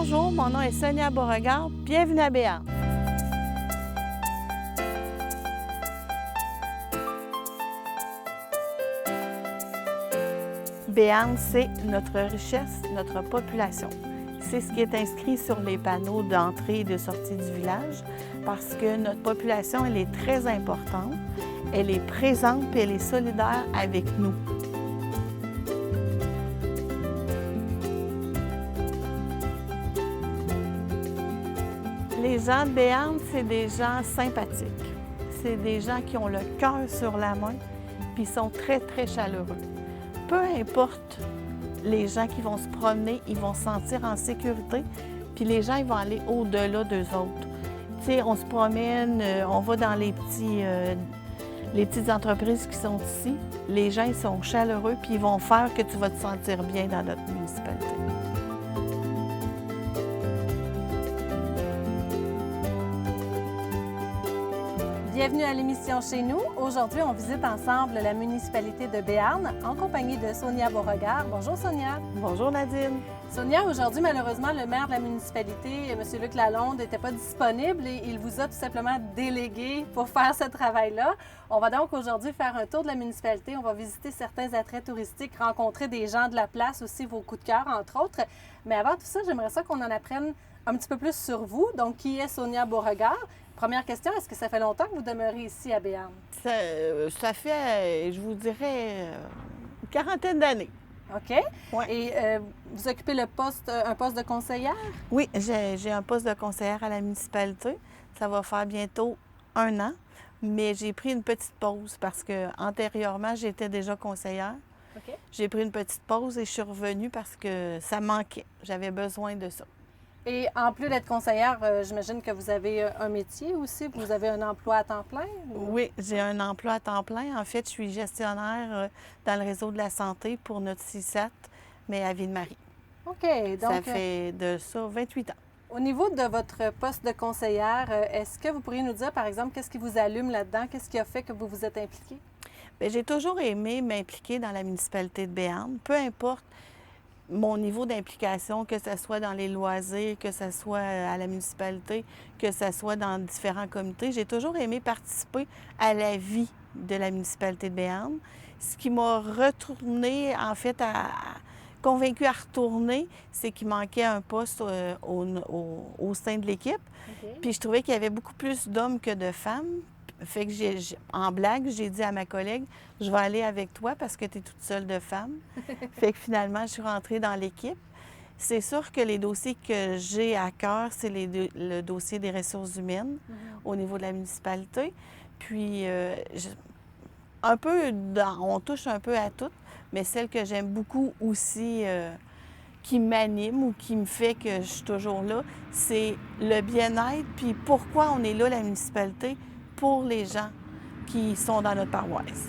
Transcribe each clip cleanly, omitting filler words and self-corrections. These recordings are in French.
Bonjour, mon nom est Sonia Beauregard. Bienvenue à Béarn. Béarn, c'est notre richesse, notre population. C'est ce qui est inscrit sur les panneaux d'entrée et de sortie du village parce que notre population, elle est très importante, elle est présente et elle est solidaire avec nous. Les gens de Béarn, c'est des gens sympathiques. C'est des gens qui ont le cœur sur la main puis ils sont très, très chaleureux. Peu importe les gens qui vont se promener, ils vont se sentir en sécurité, puis les gens, ils vont aller au-delà d'eux autres. Tu sais, on se promène, on va dans les petites entreprises qui sont ici. Les gens, ils sont chaleureux, puis ils vont faire que tu vas te sentir bien dans notre municipalité. Bienvenue à l'émission Chez nous. Aujourd'hui, on visite ensemble la municipalité de Béarn en compagnie de Sonia Beauregard. Bonjour Sonia. Bonjour Nadine. Sonia, aujourd'hui, malheureusement, le maire de la municipalité, M. Luc Lalonde, n'était pas disponible et il vous a tout simplement délégué pour faire ce travail-là. On va donc aujourd'hui faire un tour de la municipalité. On va visiter certains attraits touristiques, rencontrer des gens de la place, aussi vos coups de cœur, entre autres. Mais avant tout ça, j'aimerais ça qu'on en apprenne un petit peu plus sur vous. Donc, qui est Sonia Beauregard? Première question, est-ce que ça fait longtemps que vous demeurez ici à Béarn? Ça fait, je vous dirais, une quarantaine d'années. OK. Ouais. Et vous occupez un poste de conseillère? Oui, j'ai un poste de conseillère à la municipalité. Ça va faire bientôt 1 an, mais j'ai pris une petite pause parce que antérieurement, j'étais déjà conseillère. OK. J'ai pris une petite pause et je suis revenue parce que ça manquait. J'avais besoin de ça. Et en plus d'être conseillère, j'imagine que vous avez un métier aussi. Vous avez un emploi à temps plein? Ou... Oui, j'ai un emploi à temps plein. En fait, je suis gestionnaire dans le réseau de la santé pour notre CISAT, mais à Ville-Marie. OK. Donc, ça fait de ça 28 ans. Au niveau de votre poste de conseillère, est-ce que vous pourriez nous dire, par exemple, qu'est-ce qui vous allume là-dedans? Qu'est-ce qui a fait que vous vous êtes impliquée? Bien, j'ai toujours aimé m'impliquer dans la municipalité de Béarn, peu importe mon niveau d'implication, que ce soit dans les loisirs, que ce soit à la municipalité, que ce soit dans différents comités. J'ai toujours aimé participer à la vie de la municipalité de Béarn. Ce qui m'a retourné, en fait, convaincue à retourner, c'est qu'il manquait un poste au sein de l'équipe. Okay. Puis je trouvais qu'il y avait beaucoup plus d'hommes que de femmes. Fait que en blague, j'ai dit à ma collègue, je vais aller avec toi parce que tu es toute seule de femme. Fait que finalement, je suis rentrée dans l'équipe. C'est sûr que les dossiers que j'ai à cœur, c'est le dossier des ressources humaines au niveau de la municipalité. Puis, on touche un peu à tout, mais celle que j'aime beaucoup aussi, qui m'anime ou qui me fait que je suis toujours là, c'est le bien-être. Puis pourquoi on est là, la municipalité, pour les gens qui sont dans notre paroisse.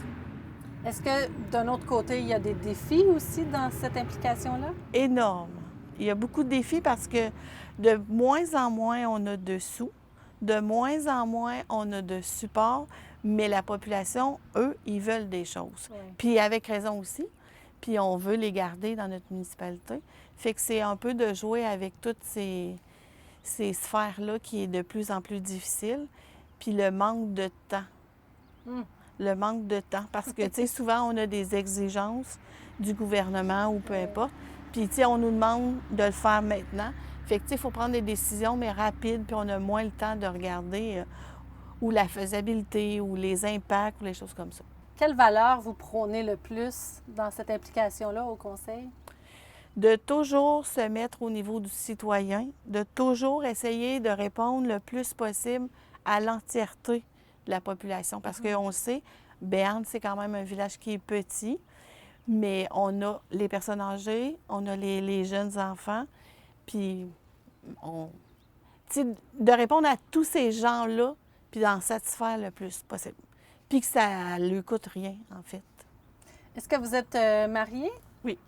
Est-ce que, d'un autre côté, il y a des défis aussi dans cette implication-là? Énorme. Il y a beaucoup de défis parce que de moins en moins, on a de sous, de moins en moins, on a de support, mais la population, eux, ils veulent des choses. Oui. Puis avec raison aussi, puis on veut les garder dans notre municipalité. Fait que c'est un peu de jouer avec toutes ces sphères-là qui est de plus en plus difficile. Puis le manque de temps. Le manque de temps. Parce que, tu sais, souvent, on a des exigences du gouvernement ou peu importe. Puis, tu sais, on nous demande de le faire maintenant. Fait que, tu sais, il faut prendre des décisions, mais rapides, puis on a moins le temps de regarder ou la faisabilité ou les impacts ou les choses comme ça. Quelle valeur vous prônez le plus dans cette implication-là au conseil? De toujours se mettre au niveau du citoyen, de toujours essayer de répondre le plus possible à l'entièreté de la population. Parce qu'on le sait, Béarn, c'est quand même un village qui est petit, mais on a les personnes âgées, on a les jeunes enfants, puis de répondre à tous ces gens-là, puis d'en satisfaire le plus possible. Puis que ça ne lui coûte rien, en fait. Est-ce que vous êtes mariée? Oui.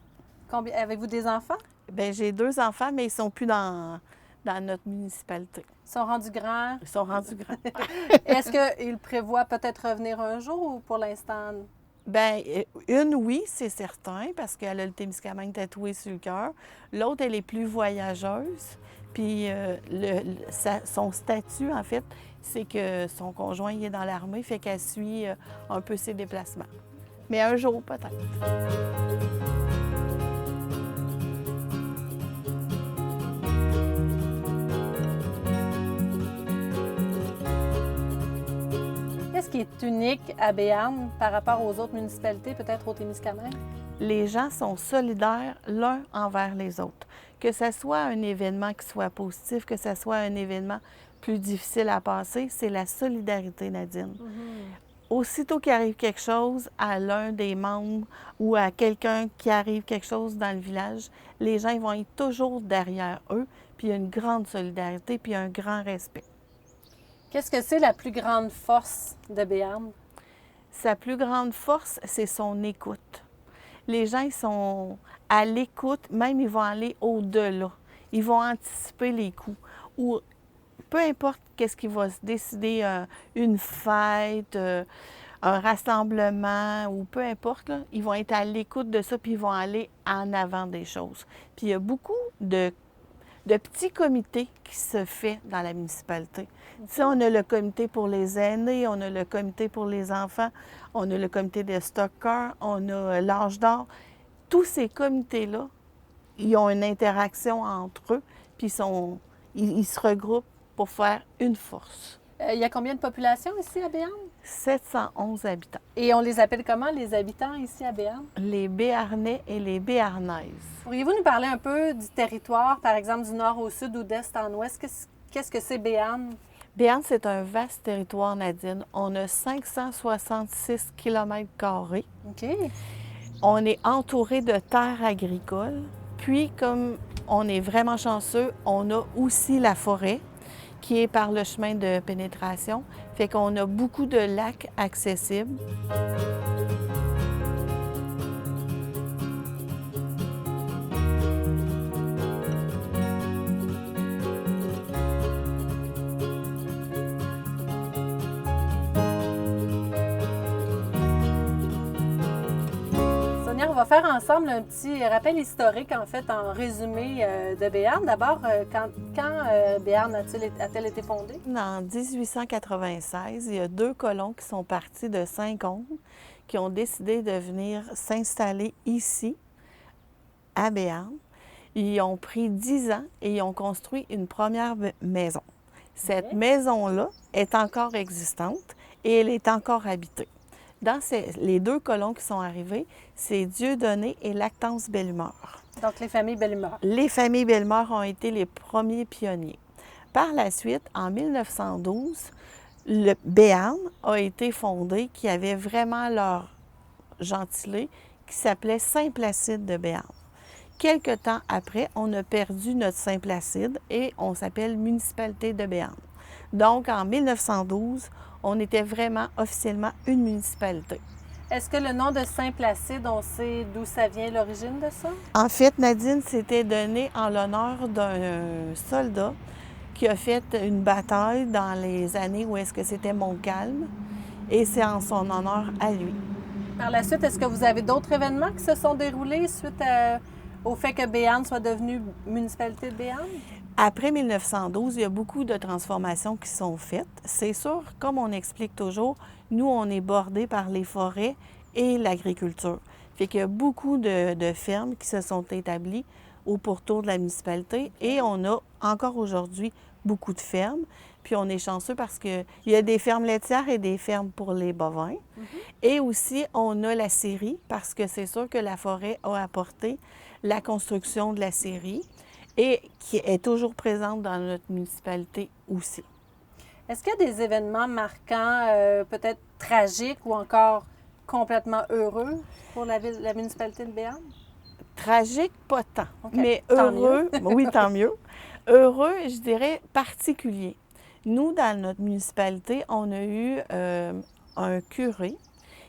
Avez-vous des enfants? Bien, j'ai 2 enfants, mais ils ne sont plus dans notre municipalité. Ils sont rendus grands? Ils sont rendus grands. Est-ce qu'ils prévoient peut-être revenir un jour ou pour l'instant? Bien, une, oui, c'est certain, parce qu'elle a le Témiscamingue tatoué sur le cœur. L'autre, elle est plus voyageuse. Puis son statut, en fait, c'est que son conjoint il est dans l'armée, fait qu'elle suit un peu ses déplacements. Mais un jour, peut-être. Qu'est-ce qui est unique à Béarn par rapport aux autres municipalités, peut-être au Témiscamingue? Les gens sont solidaires l'un envers les autres. Que ce soit un événement qui soit positif, que ce soit un événement plus difficile à passer, c'est la solidarité, Nadine. Aussitôt qu'il arrive quelque chose à l'un des membres ou à quelqu'un qui arrive quelque chose dans le village, les gens ils vont être toujours derrière eux, puis il y a une grande solidarité, puis un grand respect. Qu'est-ce que c'est la plus grande force de Béarn? Sa plus grande force, c'est son écoute. Les gens, ils sont à l'écoute, même ils vont aller au-delà. Ils vont anticiper les coups. Ou peu importe qu'est-ce qui va se décider, une fête, un rassemblement, ou peu importe, là, ils vont être à l'écoute de ça, puis ils vont aller en avant des choses. Puis il y a beaucoup de petits comités qui se fait dans la municipalité. Tu sais, on a le comité pour les aînés, on a le comité pour les enfants, on a le comité des stockers, on a l'âge d'or. Tous ces comités-là, ils ont une interaction entre eux, puis ils se regroupent pour faire une force. Il y a combien de population ici à Béarn? 711 habitants. Et on les appelle comment, les habitants ici à Béarn? Les Béarnais et les Béarnaises. Pourriez-vous nous parler un peu du territoire, par exemple du nord au sud ou d'est en ouest? Qu'est-ce que c'est Béarn? Béarn, c'est un vaste territoire, Nadine. On a 566 km². OK. On est entouré de terres agricoles. Puis, comme on est vraiment chanceux, on a aussi la forêt qui est par le chemin de pénétration. Fait qu'on a beaucoup de lacs accessibles. Sonia, on va faire ensemble un petit rappel historique, en fait, en résumé de Béarn. D'abord, quand Béarn a-t-elle été fondée? En 1896, il y a 2 colons qui sont partis de Saint-Côme qui ont décidé de venir s'installer ici, à Béarn. Ils ont pris 10 ans et ils ont construit une première maison. Cette maison-là est encore existante et elle est encore habitée. Dans les 2 colons qui sont arrivés, c'est Dieudonné et Lactance Bellumeur. Donc, les familles Bellumeur. Les familles Bellumeur ont été les premiers pionniers. Par la suite, en 1912, le Béarn a été fondé, qui avait vraiment leur gentilé, qui s'appelait Saint-Placide de Béarn. Quelque temps après, on a perdu notre Saint-Placide et on s'appelle Municipalité de Béarn. Donc, en 1912, on était vraiment officiellement une municipalité. Est-ce que le nom de Saint-Placide, on sait d'où ça vient, l'origine de ça? En fait, Nadine, c'était donné en l'honneur d'un soldat qui a fait une bataille dans les années où est-ce que c'était Montcalm, et c'est en son honneur à lui. Par la suite, est-ce que vous avez d'autres événements qui se sont déroulés suite au fait que Béarn soit devenue municipalité de Béarn? Après 1912, il y a beaucoup de transformations qui sont faites. C'est sûr, comme on explique toujours, nous, on est bordés par les forêts et l'agriculture. Fait qu'il y a beaucoup de fermes qui se sont établies au pourtour de la municipalité et on a encore aujourd'hui beaucoup de fermes. Puis on est chanceux parce qu'il y a des fermes laitières et des fermes pour les bovins. Et aussi, on a la scierie parce que c'est sûr que la forêt a apporté la construction de la scierie et qui est toujours présente dans notre municipalité aussi. Est-ce qu'il y a des événements marquants, peut-être tragiques ou encore complètement heureux pour la municipalité de Béarn? Tragique, pas tant, mais Tant heureux, oui, tant mieux. Heureux, je dirais particulier. Nous, dans notre municipalité, on a eu un curé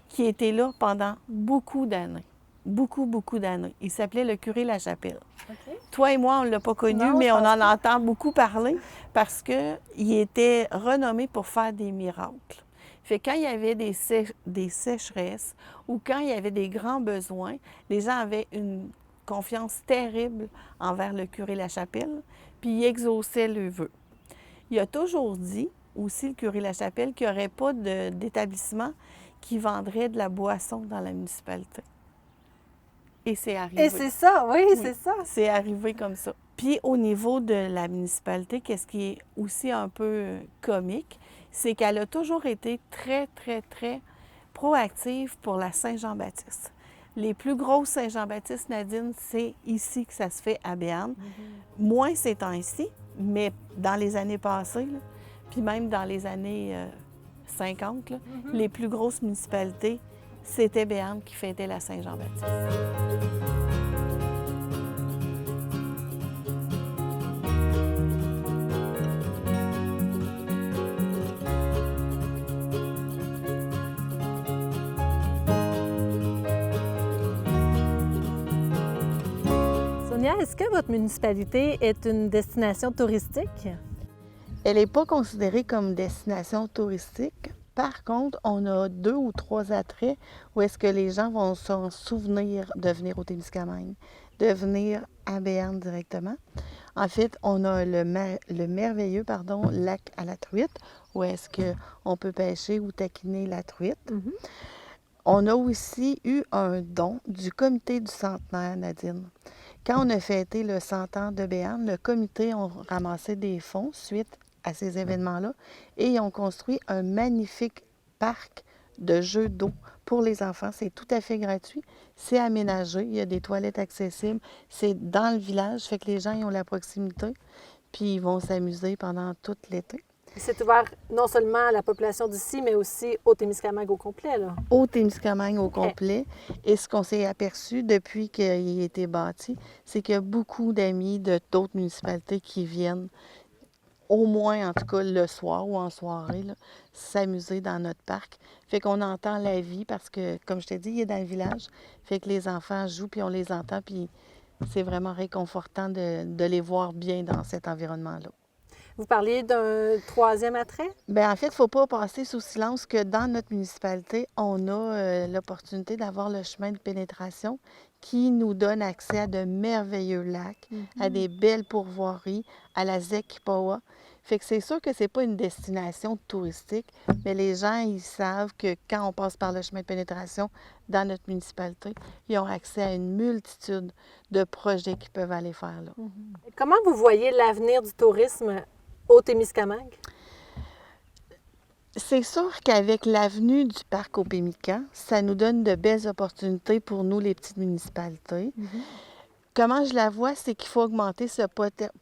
qui était là pendant beaucoup d'années. Beaucoup d'années. Il s'appelait le curé Lachapelle. Okay. Toi et moi, on ne l'a pas connu, Non, mais on en entend beaucoup parler parce qu'il était renommé pour faire des miracles. Fait que quand il y avait des sécheresses ou quand il y avait des grands besoins, les gens avaient une confiance terrible envers le curé Lachapelle. puis il exauçait le vœu. Il a toujours dit, aussi le curé Lachapelle, qu'il n'y aurait pas d'établissement qui vendrait de la boisson dans la municipalité. Et c'est arrivé. Et c'est ça, oui, c'est ça. C'est arrivé comme ça. Puis au niveau de la municipalité, qu'est-ce qui est aussi un peu comique, c'est qu'elle a toujours été très, très, très proactive pour la Saint-Jean-Baptiste. Les plus grosses Saint-Jean-Baptiste, Nadine, c'est ici que ça se fait à Béarn. Moins ces temps-ci, mais dans les années passées, là, puis même dans les années 50, là, les plus grosses municipalités, c'était Béarn qui fêtait la Saint-Jean-Baptiste. Sonia, est-ce que votre municipalité est une destination touristique? Elle n'est pas considérée comme destination touristique. Par contre, on a 2 ou 3 attraits où est-ce que les gens vont s'en souvenir de venir au Témiscamingue, de venir à Béarn directement. En fait, on a le merveilleux lac à la truite, où est-ce qu'on peut pêcher ou taquiner la truite. On a aussi eu un don du comité du centenaire, Nadine. Quand on a fêté le 100 ans de Béarn, le comité a ramassé des fonds suite à ces événements-là et ils ont construit un magnifique parc de jeux d'eau pour les enfants. C'est tout à fait gratuit. C'est aménagé. Il y a des toilettes accessibles. C'est dans le village, fait que les gens ils ont la proximité puis ils vont s'amuser pendant tout l'été. C'est ouvert non seulement à la population d'ici, mais aussi au Témiscamingue au complet, là. Au Témiscamingue au complet. Et ce qu'on s'est aperçu depuis qu'il a été bâti, c'est qu'il y a beaucoup d'amis d'autres municipalités qui viennent, au moins en tout cas le soir ou en soirée, s'amuser dans notre parc. Fait qu'on entend la vie parce que, comme je t'ai dit, il est dans le village. Fait que les enfants jouent, puis on les entend, puis c'est vraiment réconfortant de les voir bien dans cet environnement-là. Vous parliez d'un troisième attrait? Bien, en fait, il ne faut pas passer sous silence que dans notre municipalité, on a l'opportunité d'avoir le chemin de pénétration qui nous donne accès à de merveilleux lacs, à des belles pourvoiries, à la ZEC-Kipawa. Fait que c'est sûr que c'est pas une destination touristique, mais les gens, ils savent que quand on passe par le chemin de pénétration dans notre municipalité, ils ont accès à une multitude de projets qu'ils peuvent aller faire là. Comment vous voyez l'avenir du tourisme au Témiscamingue? C'est sûr qu'avec l'avenue du parc au Pémican, ça nous donne de belles opportunités pour nous, les petites municipalités. Comment je la vois, c'est qu'il faut augmenter ce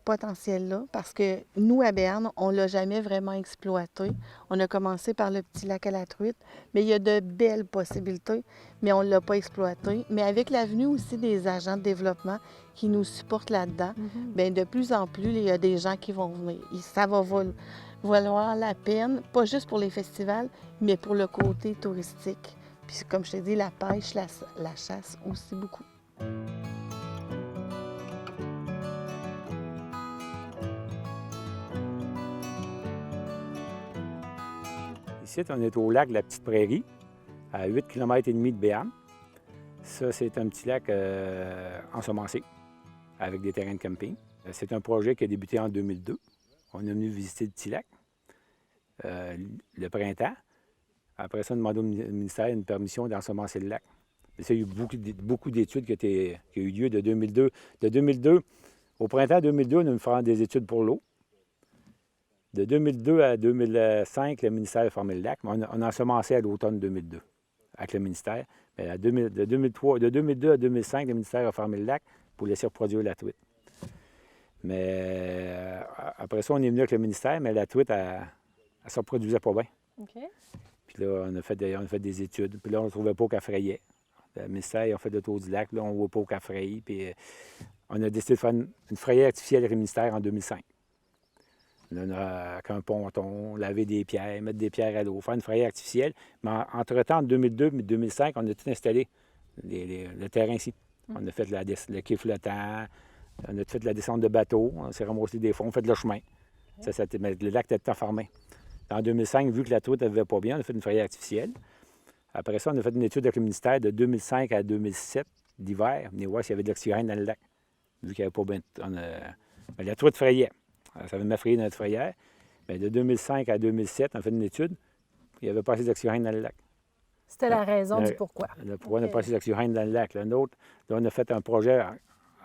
potentiel-là parce que nous, à Béarn, on ne l'a jamais vraiment exploité. On a commencé par le petit lac à la truite, mais il y a de belles possibilités, mais on ne l'a pas exploité. Mais avec l'avenue aussi des agents de développement qui nous supportent là-dedans, bien, de plus en plus, il y a des gens qui vont venir. Ça va valoir la peine, pas juste pour les festivals, mais pour le côté touristique. Puis comme je t'ai dit, la pêche, la chasse aussi beaucoup. Ici, on est au lac de la Petite Prairie, à 8 km et demi de Béarn. Ça, c'est un petit lac ensemencé, avec des terrains de camping. C'est un projet qui a débuté en 2002. On est venu visiter le petit lac le printemps. Après ça, on a demandé au ministère une permission d'ensemencer le lac. Mais ça, il y a eu beaucoup d'études qui ont eu lieu de 2002. De 2002, au printemps 2002, on a eu faire des études pour l'eau. De 2002 à 2005, le ministère a formé le lac, mais on a ensemencé à l'automne 2002 avec le ministère. Mais de 2002 à 2005, le ministère a formé le lac pour laisser reproduire la truite. Mais après ça, on est venu avec le ministère, mais la truite, elle ne se reproduisait pas bien. Puis là, on a fait des études. Puis là, on ne trouvait pas qu'elle frayait. Le ministère a fait le tour du lac. Là, on ne voit pas qu'elle fraye. Puis on a décidé de faire une frayère artificielle avec le ministère en 2005. On a avec un ponton, laver des pierres, mettre des pierres à l'eau, faire une frayère artificielle. Mais entre-temps, en 2002 et 2005, on a tout installé, le terrain ici. On a fait le quai flottant, on a fait la descente de bateau, on s'est ramassé des fonds, on a fait le chemin. Mais le lac était tout formé. En 2005, vu que la truite ne vivait pas bien, on a fait une frayère artificielle. Après ça, on a fait une étude avec le ministère de 2005 à 2007, d'hiver, on venait voir s'il y avait de l'oxygène dans le lac. Vu qu'il n'y avait pas bien... Mais la truite frayait. Ça avait m'effrayer dans notre frayère. Mais de 2005 à 2007, on a fait une étude, il n'y avait pas assez d'oxygène dans le lac. C'était la raison du pourquoi. Le pourquoi on n'a pas assez d'oxygène dans le lac. Là, on a fait un projet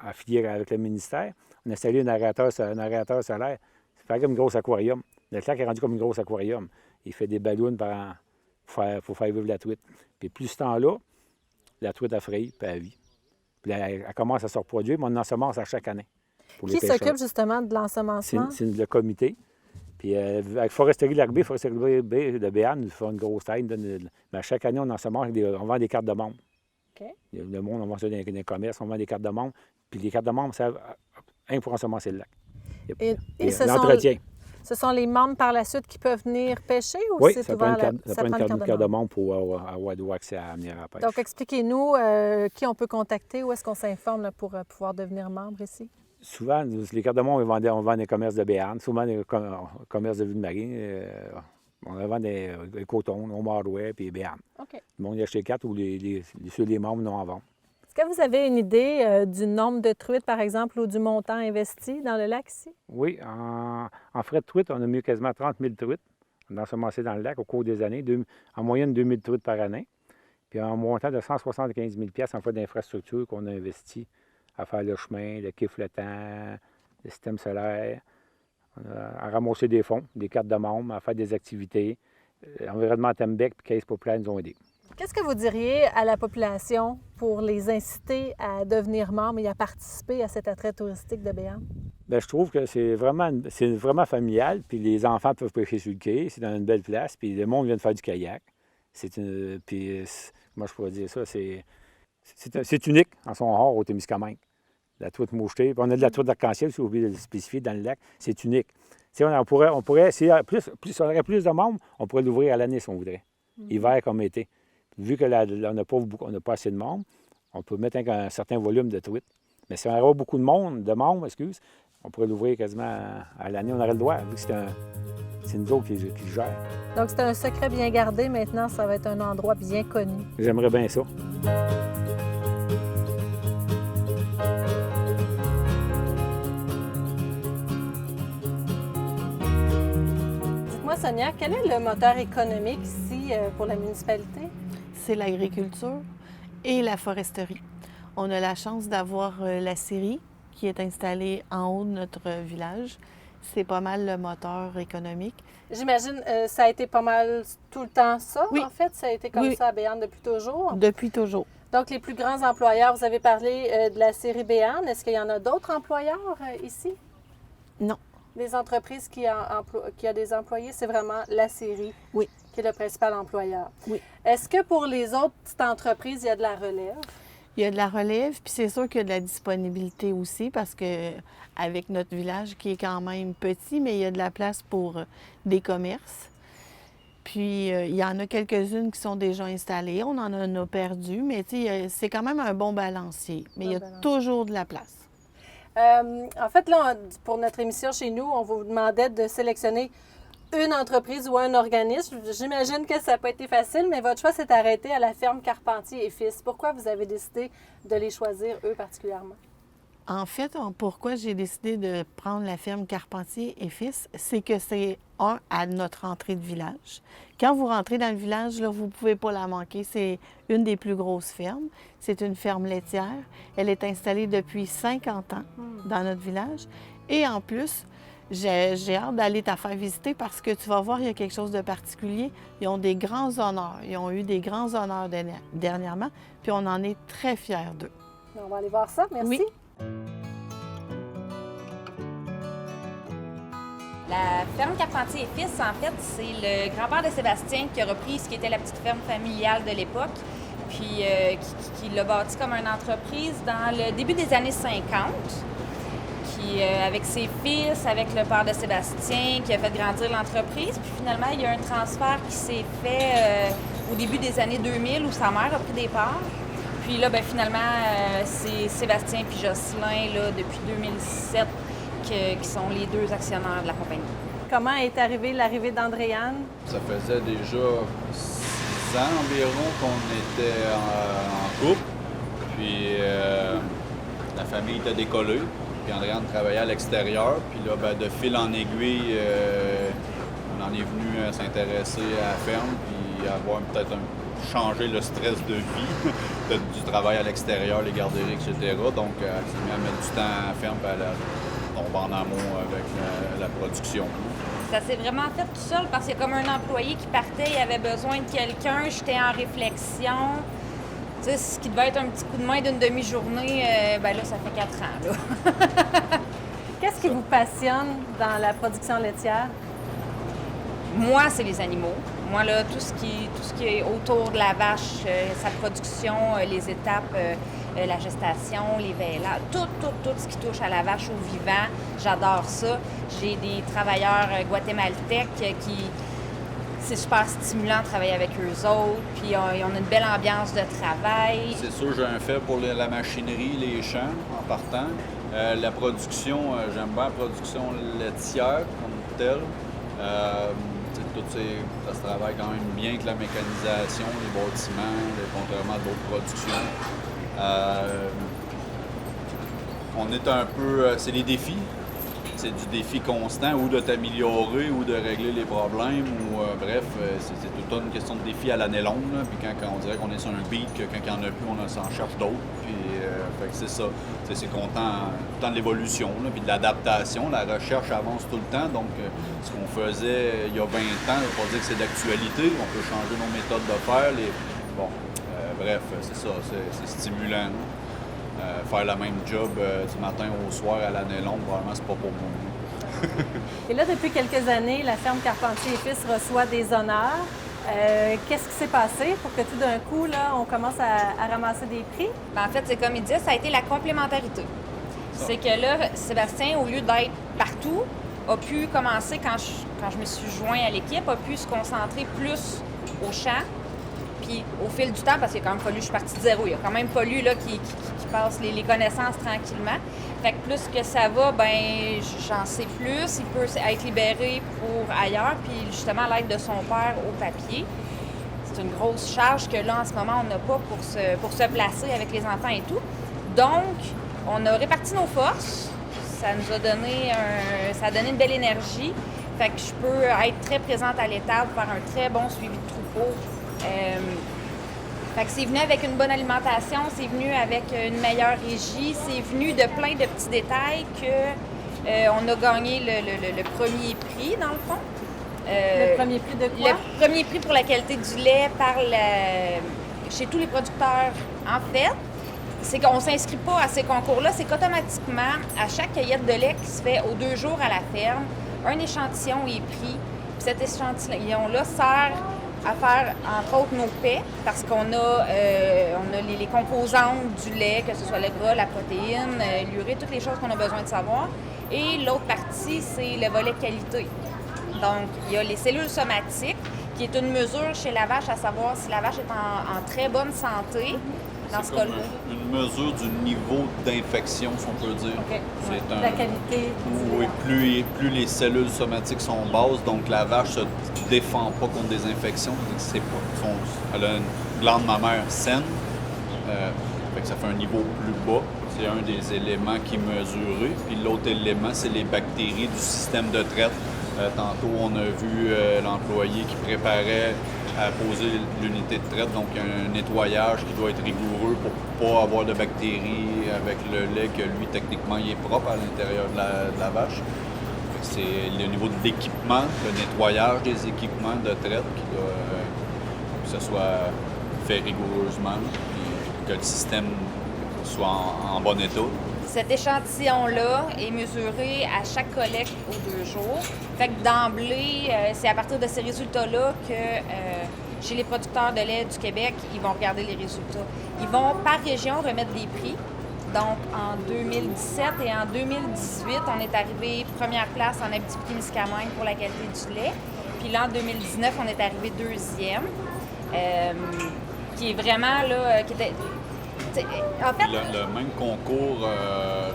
à filière avec le ministère. On a installé un aérateur solaire. Ça fait comme un gros aquarium. Le lac est rendu comme un gros aquarium. Il fait des ballons pour faire vivre la truite. Puis plus ce temps-là, la truite a frayi, puis elle vit. Puis là, elle commence à se reproduire, mais on ensemence à chaque année. Qui s'occupe justement de l'ensemencement? C'est le comité. Puis avec Foresterie Largbé, Foresterie de Béarn, nous font une grosse taille. Mais chaque année, on ensemence, on vend des cartes de membres. OK. Le monde, on vend ça dans les commerces, on vend des cartes de membres. Puis les cartes de membres servent pour ensemencer le lac. Et l'entretien. Ce sont les membres par la suite qui peuvent venir pêcher ou oui, c'est ça ouvert? Prend une carte de membre pour avoir accès à venir à la pêche. Donc, expliquez-nous qui on peut contacter, où est-ce qu'on s'informe là, pour pouvoir devenir membre ici? Souvent, les cartes de membre, on vend des commerces de Béarn, souvent des commerces de Ville-Marie. On vend des cotons, au Marouet puis Béarn. OK. Le monde y achète les cartes ou ceux des membres non en vente. Est-ce que vous avez une idée du nombre de truites, par exemple, ou du montant investi dans le lac ici? Oui, en frais de truite, on a mis quasiment 30 000 truites. On a ensemencé dans le lac au cours des années, en moyenne 2 000 truites par année. Puis en montant de 175 000 en frais d'infrastructure qu'on a investi à faire le chemin, le quai flottant, le système solaire, à ramasser des fonds, des cartes de membres, à faire des activités. L'environnement Tembec et Caisse Populaire nous ont aidés. Qu'est-ce que vous diriez à la population pour les inciter à devenir membres et à participer à cet attrait touristique de Béarn? Bien, je trouve que c'est vraiment familial, puis les enfants peuvent pêcher sur le quai, c'est dans une belle place, puis le monde vient de faire du kayak. Puis, moi, je pourrais dire ça, c'est unique en son genre au Témiscamingue. La truite mouchetée, puis on a de la truite d'arc-en-ciel, si vous oubliez de le spécifier, dans le lac, c'est unique. Si on pourrait si on aurait plus de membres, on pourrait l'ouvrir à l'année si on voudrait, hiver comme été. Vu que là, on n'a pas assez de membres, on peut mettre un certain volume de truites. Mais si on avait beaucoup de membres, on pourrait l'ouvrir quasiment à l'année, on aurait le droit, vu que c'est nous autres qui le gèrent. Donc, c'est un secret bien gardé. Maintenant, ça va être un endroit bien connu. J'aimerais bien ça. Dites-moi, Sonia, quel est le moteur économique ici pour la municipalité? C'est l'agriculture et la foresterie. On a la chance d'avoir la scierie qui est installée en haut de notre village. C'est pas mal le moteur économique. J'imagine ça a été pas mal tout le temps ça, oui. En fait? Ça a été comme ça à Béarn depuis toujours? Depuis toujours. Donc, les plus grands employeurs, vous avez parlé de la scierie Béarn. Est-ce qu'il y en a d'autres employeurs ici? Non. Des entreprises qui a des employés, c'est vraiment la scierie oui. qui est le principal employeur. Oui. Est-ce que pour les autres petites entreprises, il y a de la relève? Il y a de la relève, puis c'est sûr qu'il y a de la disponibilité aussi parce que avec notre village qui est quand même petit, mais il y a de la place pour des commerces. Puis il y en a quelques-unes qui sont déjà installées. On en a perdu, mais c'est quand même un bon balancier. Mais il y a toujours de la place. En fait, là, pour notre émission chez nous, on vous demandait de sélectionner une entreprise ou un organisme. J'imagine que ça n'a pas été facile, mais votre choix s'est arrêté à la ferme Carpentier et Fils. Pourquoi vous avez décidé de les choisir, eux, particulièrement? En fait, pourquoi j'ai décidé de prendre la ferme Carpentier et Fils, c'est que c'est à notre entrée de village. Quand vous rentrez dans le village, là, vous ne pouvez pas la manquer. C'est une des plus grosses fermes. C'est une ferme laitière. Elle est installée depuis 50 ans dans notre village. Et en plus, j'ai hâte d'aller te faire visiter parce que tu vas voir, il y a quelque chose de particulier. Ils ont des grands honneurs. Ils ont eu des grands honneurs dernièrement, puis on en est très fiers d'eux. On va aller voir ça. Merci. Oui. La ferme Carpentier et Fils, en fait, c'est le grand-père de Sébastien qui a repris ce qui était la petite ferme familiale de l'époque, puis qui l'a bâti comme une entreprise dans le début des années 50. Avec ses fils, avec le père de Sébastien, qui a fait grandir l'entreprise. Puis finalement, il y a un transfert qui s'est fait au début des années 2000 où sa mère a pris des parts. Puis là, finalement, c'est Sébastien et Jocelyn, là, depuis 2007, qui sont les deux actionnaires de la compagnie. Comment est arrivée l'arrivée d'Andréane? Ça faisait déjà 6 ans environ qu'on était en couple. Puis la famille était décollée. puis Andréane travaillait à l'extérieur. Puis là, ben, de fil en aiguille, on en est venu s'intéresser à la ferme, puis avoir peut-être changer le stress de vie, du travail à l'extérieur, les garderies, etc. Donc, elle s'est mis à mettre du temps à la ferme, puis elle tombe en amour avec la production. Ça s'est vraiment fait tout seul parce qu'il y a comme un employé qui partait, il avait besoin de quelqu'un, j'étais en réflexion. Tu sais, ce qui devait être un petit coup de main d'une demi-journée, ben là, ça fait 4 ans. Là. Qu'est-ce qui vous passionne dans la production laitière? Moi, c'est les animaux. Moi, là, tout ce qui est autour de la vache, sa production, les étapes, la gestation, les veillages, tout ce qui touche à la vache au vivant, j'adore ça. J'ai des travailleurs guatémaltèques qui... C'est super stimulant de travailler avec eux autres, puis ils ont une belle ambiance de travail. C'est sûr, j'ai un fait pour la machinerie, les champs, en partant. La production, j'aime bien la production laitière comme telle. Ça se travaille quand même bien avec la mécanisation, les bâtiments, contrairement à d'autres productions. On est un peu... c'est les défis. C'est du défi constant, ou de t'améliorer, ou de régler les problèmes, ou bref, c'est toute une question de défi à l'année longue. Là. Puis quand on dirait qu'on est sur un beat, que quand il n'y en a plus, on s'en cherche d'autres. Puis fait que c'est ça. C'est content de l'évolution, là, puis de l'adaptation. La recherche avance tout le temps. Donc, ce qu'on faisait il y a 20 ans, il ne faut pas dire que c'est d'actualité. On peut changer nos méthodes de faire. Bon, bref, c'est ça. C'est stimulant. Faire le même job du matin au soir à l'année longue, probablement, c'est pas pour moi. Et là, depuis quelques années, la ferme Carpentier et Fils reçoit des honneurs. Qu'est-ce qui s'est passé pour que tout d'un coup, là, on commence à ramasser des prix? Ben, en fait, c'est comme il disait, ça a été la complémentarité. C'est que là, Sébastien, au lieu d'être partout, a pu commencer, quand je me suis joint à l'équipe, a pu se concentrer plus au champ. Puis au fil du temps, parce qu'il a quand même fallu, je suis partie de zéro, il a quand même fallu là, qu'il passe les connaissances tranquillement. Fait que plus que ça va, ben j'en sais plus, il peut être libéré pour ailleurs, puis justement l'aide de son père au papier. C'est une grosse charge que là, en ce moment, on n'a pas pour se placer avec les enfants et tout. Donc, on a réparti nos forces, ça nous a donné ça a donné une belle énergie. Fait que je peux être très présente à l'étable, faire un très bon suivi de troupeau. Fait que c'est venu avec une bonne alimentation, c'est venu avec une meilleure régie, c'est venu de plein de petits détails qu'on a gagné le premier prix, dans le fond. Le premier prix de quoi? Le premier prix pour la qualité du lait chez tous les producteurs. En fait, c'est qu'on ne s'inscrit pas à ces concours-là, c'est qu'automatiquement, à chaque cueillette de lait qui se fait aux 2 jours à la ferme, un échantillon est pris. Puis cet échantillon-là sert à faire, entre autres, nos paies, parce qu'on a, les composantes du lait, que ce soit le gras, la protéine, l'urée, toutes les choses qu'on a besoin de savoir. Et l'autre partie, c'est le volet qualité. Donc, il y a les cellules somatiques, qui est une mesure chez la vache à savoir si la vache est en très bonne santé. Dans ce cas-là. Une mesure du niveau d'infection, si on peut dire. Okay. C'est la qualité. Oui, plus les cellules somatiques sont basses, donc la vache ne se défend pas contre des infections. Elle a une glande mammaire saine, fait que ça fait un niveau plus bas. C'est un des éléments qui est mesuré. Puis l'autre élément, c'est les bactéries du système de traite. Tantôt, on a vu l'employé qui préparait à poser l'unité de traite, donc il y a un nettoyage qui doit être rigoureux pour ne pas avoir de bactéries avec le lait que lui, techniquement, il est propre à l'intérieur de la vache. C'est le niveau de l'équipement, le nettoyage des équipements de traite qui doit que ce soit fait rigoureusement, puis que le système soit en bon état. Cet échantillon-là est mesuré à chaque collecte aux 2 jours. Fait que d'emblée, c'est à partir de ces résultats-là que chez les producteurs de lait du Québec, ils vont regarder les résultats. Ils vont par région remettre des prix. Donc en 2017 et en 2018, on est arrivé première place en Abitibi-Témiscamingue pour la qualité du lait. Puis là, en 2019, on est arrivé 2e, qui est vraiment là, qui était... En fait, le même concours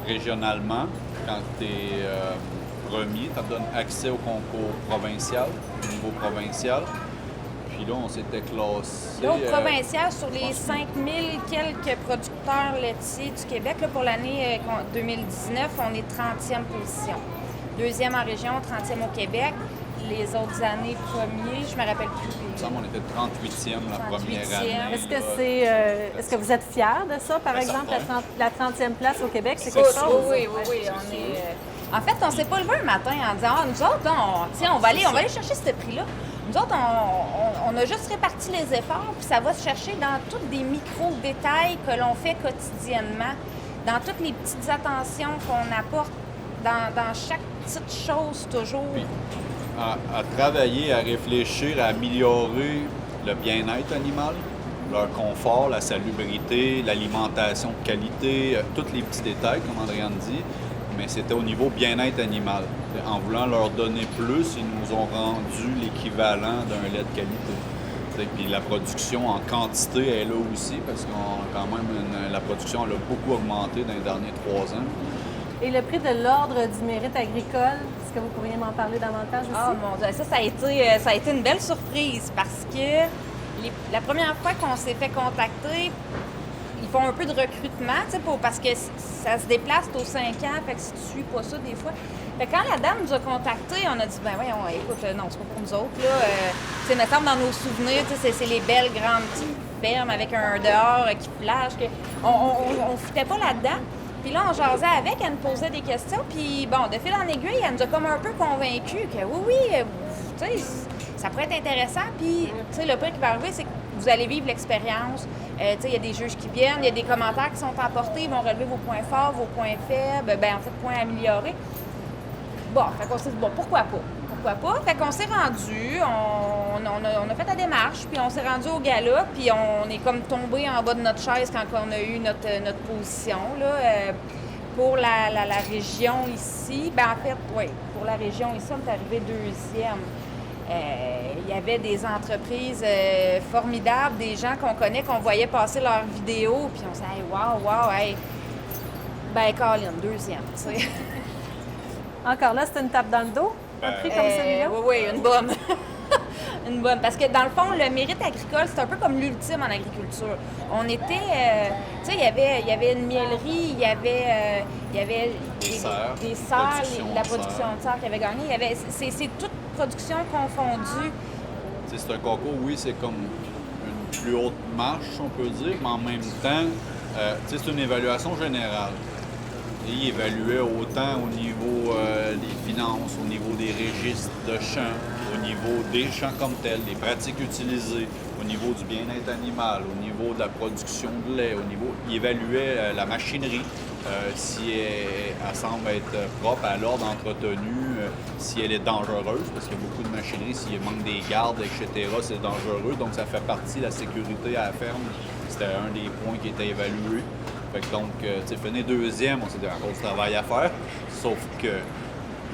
régionalement, quand tu es premier, ça te donne accès au concours provincial, au niveau provincial. Puis là, on s'était classé... Là, au provincial, sur les 5000 quelques producteurs laitiers du Québec, là, pour l'année 2019, on est 30e position. Deuxième en région, 30e au Québec. Les autres années, premier, je me rappelle plus. Il me semble qu'on était 38e la première année. Est-ce que vous êtes fiers de ça, par exemple, la 30e place au Québec? C'est quelque chose? Oui. On est, en fait, on s'est pas levé un matin en disant « nous autres, on va aller chercher ce prix-là. » Nous autres, on a juste réparti les efforts, puis ça va se chercher dans tous des micro-détails que l'on fait quotidiennement, dans toutes les petites attentions qu'on apporte, dans chaque petite chose toujours. Puis, à travailler, à réfléchir, à améliorer le bien-être animal, leur confort, la salubrité, l'alimentation de qualité, tous les petits détails, comme Andréane dit, mais c'était au niveau bien-être animal. En voulant leur donner plus, ils nous ont rendu l'équivalent d'un lait de qualité. Puis la production en quantité est là aussi, parce qu'on quand même la production elle a beaucoup augmenté dans les derniers 3 ans. Et le prix de l'Ordre du mérite agricole, est-ce que vous pourriez m'en parler davantage aussi? Ah mon Dieu, ça a été une belle surprise parce que la première fois qu'on s'est fait contacter, ils font un peu de recrutement, parce que ça se déplace aux 5 ans, fait que si tu suis pas ça des fois. Fait que quand la dame nous a contactés, on a dit, ben voyons, écoute, non, c'est pas pour nous autres, là. Me semble dans nos souvenirs, c'est les belles grandes petites fermes avec un dehors qui flash, on foutait pas là-dedans. Puis là, on jasait avec, elle nous posait des questions, puis bon, de fil en aiguille, elle nous a comme un peu convaincus que oui, tu sais, ça pourrait être intéressant. Puis, tu sais, le point qui va arriver, c'est que vous allez vivre l'expérience. Tu sais, il y a des juges qui viennent, il y a des commentaires qui sont apportés, ils vont relever vos points forts, vos points faibles, en fait, points améliorés. Bon, fait qu'on s'est dit, bon, pourquoi pas? Pourquoi pas? Fait qu'on s'est rendu, on a fait la démarche, puis on s'est rendu au gala, puis on est comme tombé en bas de notre chaise quand on a eu notre position, là. Pour la région ici, en fait, oui, pour la région ici, on est arrivé 2e. Il y avait des entreprises formidables, des gens qu'on connaît, qu'on voyait passer leurs vidéos, puis on s'est dit, hey, wow, hey. Colin, 2e, tu sais. Encore là, c'est une tape dans le dos, un prix comme celui-là? Oui, une bonne. Une bonne. Parce que dans le fond, le mérite agricole, c'est un peu comme l'ultime en agriculture. On était, tu sais, il y avait une miellerie, il y avait des serres, la production de serre qui avait gagné. C'est toute production confondue. C'est un concours, oui, c'est comme une plus haute marche, on peut dire, mais en même temps, c'est une évaluation générale. Et il évaluait autant au niveau des finances, au niveau des registres de champs, au niveau des champs comme tels, des pratiques utilisées, au niveau du bien-être animal, au niveau de la production de lait, il évaluait la machinerie, si elle semble être propre, à l'ordre entretenu, si elle est dangereuse, parce qu'il y a beaucoup de machinerie, s'il manque des gardes, etc., c'est dangereux, donc ça fait partie de la sécurité à la ferme. C'était un des points qui était évalué. Fait que donc, tu sais, finir 2e, on s'est dit encore du travail à faire, sauf qu'il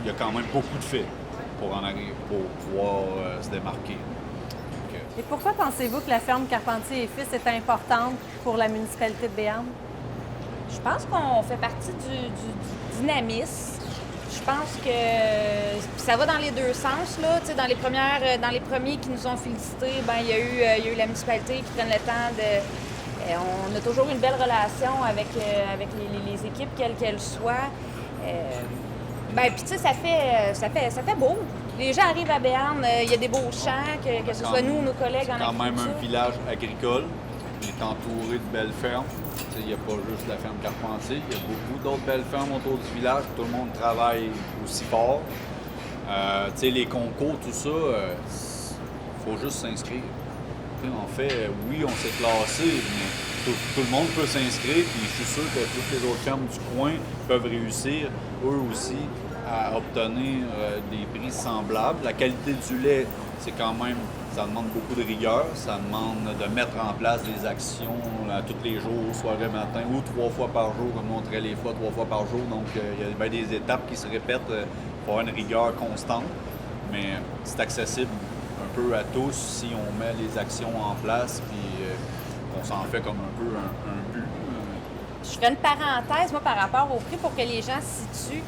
y a quand même beaucoup de faits pour pouvoir se démarquer. Et pourquoi pensez-vous que la ferme Carpentier et Fils est importante pour la municipalité de Béarn? Je pense qu'on fait partie du dynamisme. Je pense que ça va dans les deux sens, là. Tu sais, dans les premiers qui nous ont félicités, il y a eu la municipalité qui prenne le temps de... on a toujours une belle relation avec les équipes, quelles qu'elles soient. Puis tu sais, ça fait beau. Les gens arrivent à Béarn, il y a des beaux champs, que ce soit nous ou nos collègues en agriculture. C'est quand même un village agricole. Il est entouré de belles fermes. Il n'y a pas juste la ferme Carpentier. Il y a beaucoup d'autres belles fermes autour du village. Tout le monde travaille aussi fort. Les concours, tout ça, il faut juste s'inscrire. En fait, oui, on s'est classé, mais tout le monde peut s'inscrire. Puis je suis sûr que toutes les autres fermes du coin peuvent réussir, eux aussi, à obtenir des prix semblables. La qualité du lait, c'est quand même, ça demande beaucoup de rigueur. Ça demande de mettre en place des actions tous les jours, soir et matin, ou 3 fois par jour, comme on montrait les fois, 3 fois par jour. Donc, il y a bien des étapes qui se répètent pour avoir une rigueur constante. Mais c'est accessible un peu à tous si on met les actions en place, puis on s'en fait comme un peu un but. Je ferai une parenthèse, moi, par rapport au prix pour que les gens se situent.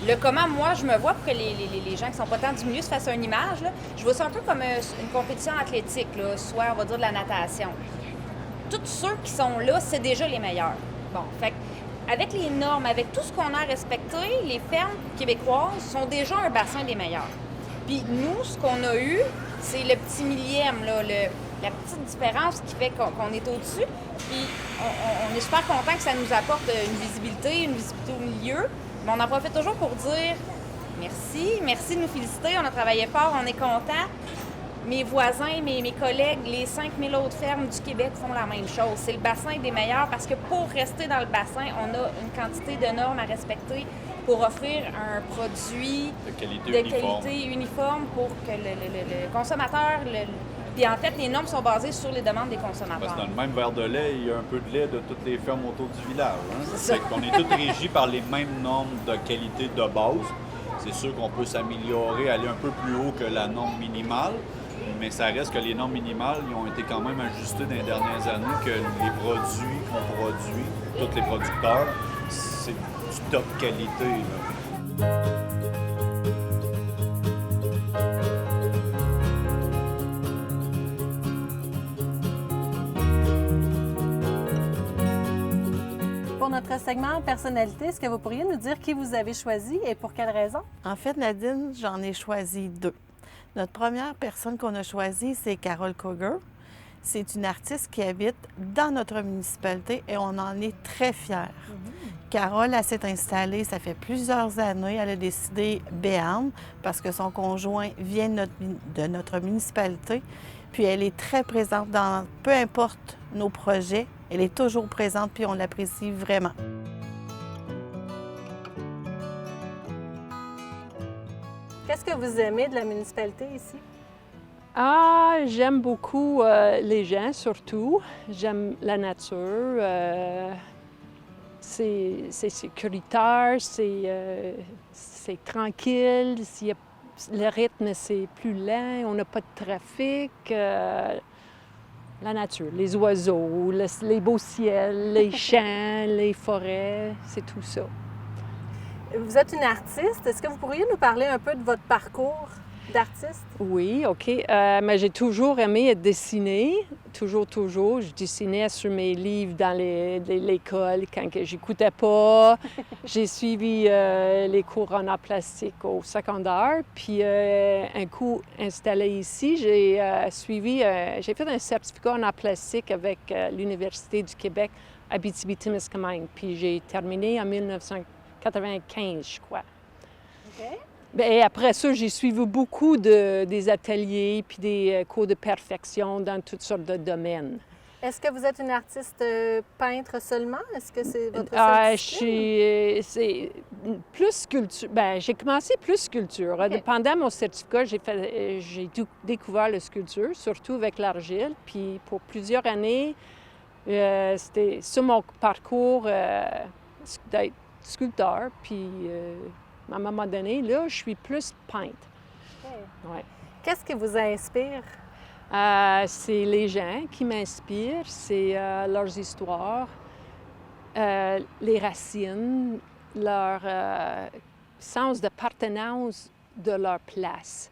le comment moi je me vois pour que les gens qui sont pas tant du milieu se fassent une image, là, je vois ça un peu comme une compétition athlétique, là, soit on va dire de la natation. Tous ceux qui sont là, c'est déjà les meilleurs. Bon, fait avec les normes, avec tout ce qu'on a respecté, les fermes québécoises sont déjà un bassin des meilleurs. Puis nous, ce qu'on a eu, c'est le petit millième, là, la petite différence qui fait qu'on est au-dessus. Puis on est super content que ça nous apporte une visibilité au milieu. Mais on en profite toujours pour dire merci de nous féliciter, on a travaillé fort, on est content. Mes voisins, mes collègues, les 5000 autres fermes du Québec font la même chose. C'est le bassin des meilleurs parce que pour rester dans le bassin, on a une quantité de normes à respecter pour offrir un produit de qualité uniforme pour que le consommateur... Puis en fait, les normes sont basées sur les demandes des consommateurs. Parce que dans le même verre de lait, il y a un peu de lait de toutes les fermes autour du village. Hein? C'est ça. On est tous régis par les mêmes normes de qualité de base. C'est sûr qu'on peut s'améliorer, aller un peu plus haut que la norme minimale, mais ça reste que les normes minimales ils ont été quand même ajustées dans les dernières années, que les produits qu'on produit, tous les producteurs, c'est du top qualité. Là. Pour notre segment personnalité, est-ce que vous pourriez nous dire qui vous avez choisi et pour quelle raison? En fait, Nadine, j'en ai choisi 2. Notre première personne qu'on a choisie, c'est Carole Cougar. C'est une artiste qui habite dans notre municipalité et on en est très fiers. Carole, elle s'est installée, ça fait plusieurs années. Elle a décidé Béarn parce que son conjoint vient de notre municipalité. Puis elle est très présente dans peu importe nos projets. Elle est toujours présente puis on l'apprécie vraiment. Qu'est-ce que vous aimez de la municipalité ici? J'aime beaucoup les gens, surtout. J'aime la nature. C'est sécuritaire, c'est tranquille. Le rythme, c'est plus lent. On n'a pas de trafic. La nature, les oiseaux, les beaux ciels, les champs, les forêts, c'est tout ça. Vous êtes une artiste. Est-ce que vous pourriez nous parler un peu de votre parcours d'artiste? Oui, OK. Mais j'ai toujours aimé dessiner. Toujours. Je dessinais sur mes livres dans l'école quand j'écoutais pas. J'ai suivi les cours en art plastique au secondaire. Puis un coup installé ici, j'ai fait un certificat en art plastique avec l'Université du Québec à Abitibi-Témiscamingue. Puis j'ai terminé en 1995, je crois. OK. Bien, après ça, j'ai suivi beaucoup des ateliers puis des cours de perfection dans toutes sortes de domaines. Est-ce que vous êtes une artiste peintre seulement? Est-ce que c'est votre seul style? C'est plus sculpture. Bien, j'ai commencé plus sculpture. Okay. Pendant mon certificat, j'ai découvert la sculpture, surtout avec l'argile. Puis pour plusieurs années, c'était sur mon parcours d'être sculpteur. Puis à un moment donné, là, je suis plus peintre. Okay. Ouais. Qu'est-ce qui vous inspire? C'est les gens qui m'inspirent, c'est leurs histoires, les racines, leur sens d'appartenance de leur place.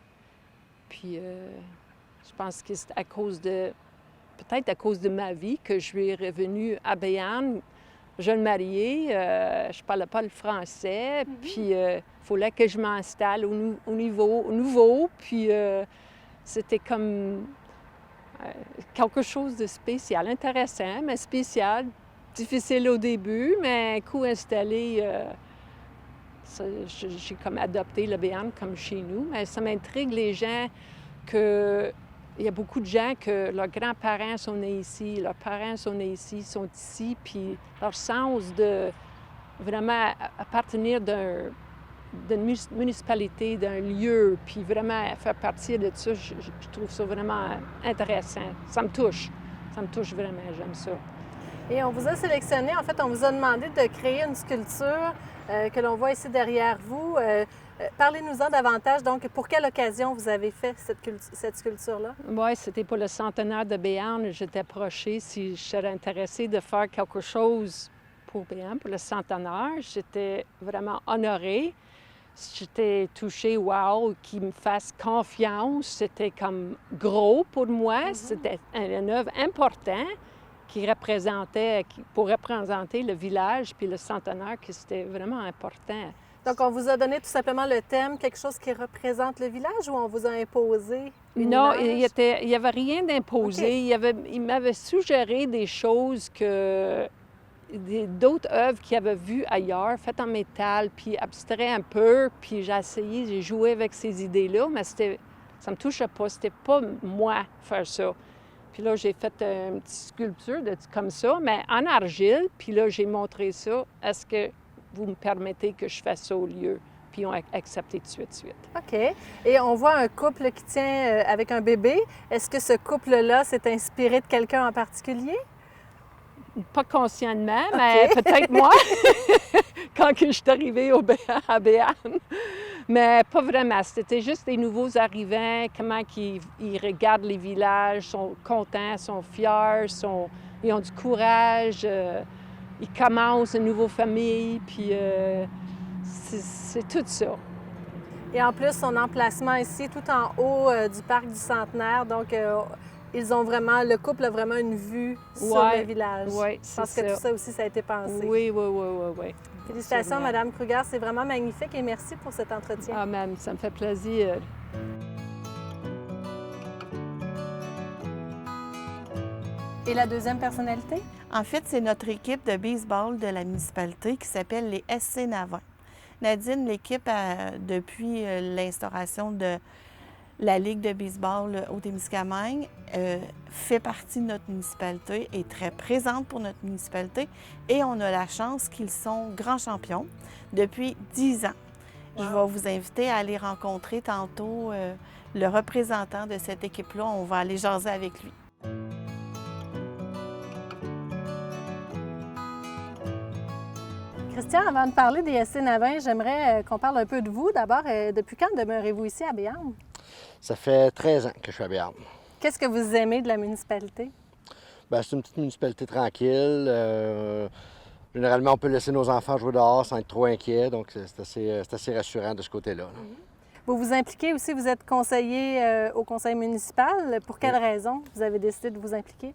Puis je pense que c'est peut-être à cause de ma vie que je suis revenue à Béarn, jeune mariée, je ne parlais pas le français, puis il fallait que je m'installe au nouveau, puis c'était comme quelque chose de spécial, intéressant, mais spécial, difficile au début, mais un coup installé, j'ai comme adopté le Béarn comme chez nous. Mais ça m'intrigue les gens il y a beaucoup de gens que leurs grands-parents sont nés ici, leurs parents sont nés ici, sont ici, puis leur sens de vraiment appartenir d'une municipalité, d'un lieu, puis vraiment faire partie de ça, je trouve ça vraiment intéressant. Ça me touche vraiment, j'aime ça. Et on vous a sélectionné, en fait, on vous a demandé de créer une sculpture que l'on voit ici derrière vous. Parlez-nous-en davantage. Donc, pour quelle occasion vous avez fait cette sculpture-là? Oui, c'était pour le centenaire de Béarn. J'étais approchée si je serais intéressée de faire quelque chose pour Béarn, pour le centenaire. J'étais vraiment honorée. j'étais touchée, wow, qu'ils me fassent confiance. C'était comme gros pour moi. C'était une œuvre importante pour représenter le village puis le centenaire, que c'était vraiment important. Donc, on vous a donné tout simplement le thème, quelque chose qui représente le village, ou on vous a imposé une Non, image? il n'y avait rien d'imposé. OK. Il m'avait suggéré des choses d'autres œuvres qu'il avait vues ailleurs, faites en métal, puis abstrait un peu, puis j'ai joué avec ces idées-là, mais ça me touchait pas. C'était pas moi faire ça. Puis là, j'ai fait une petite sculpture comme ça, mais en argile, puis là, j'ai montré ça. Est-ce que vous me permettez que je fasse ça au lieu? Puis ils ont accepté tout de suite. OK. Et on voit un couple qui tient avec un bébé. Est-ce que ce couple-là s'est inspiré de quelqu'un en particulier? Pas consciemment, mais peut-être moi, quand que je suis arrivée à Béarn. Mais pas vraiment. C'était juste des nouveaux arrivants, comment ils regardent les villages, sont contents, sont fiers, ils ont du courage, ils commencent une nouvelle famille, puis c'est tout ça. Et en plus, son emplacement ici, tout en haut du parc du Centenaire, donc le couple a vraiment une vue sur le village. Oui, Je pense que tout ça aussi, ça a été pensé. Oui. Félicitations, Absolument. Madame Kruger, c'est vraiment magnifique et merci pour cet entretien. Ah, même, ça me fait plaisir. Et la deuxième personnalité? En fait, c'est notre équipe de baseball de la municipalité qui s'appelle les SC Navin. Nadine, l'équipe, depuis l'instauration de la Ligue de baseball au Témiscamingue, fait partie de notre municipalité, est très présente pour notre municipalité et on a la chance qu'ils sont grands champions depuis 10 ans. Wow. Je vais vous inviter à aller rencontrer tantôt le représentant de cette équipe-là. On va aller jaser avec lui. Christian, avant de parler des SC Navin, j'aimerais qu'on parle un peu de vous. D'abord, depuis quand demeurez-vous ici à Béarn? Ça fait 13 ans que je suis à Béarn. Qu'est-ce que vous aimez de la municipalité? Bien, c'est une petite municipalité tranquille. Généralement, on peut laisser nos enfants jouer dehors sans être trop inquiets, donc c'est assez rassurant de ce côté-là. Vous vous impliquez aussi, vous êtes conseiller au conseil municipal. Pour quelle raison vous avez décidé de vous impliquer?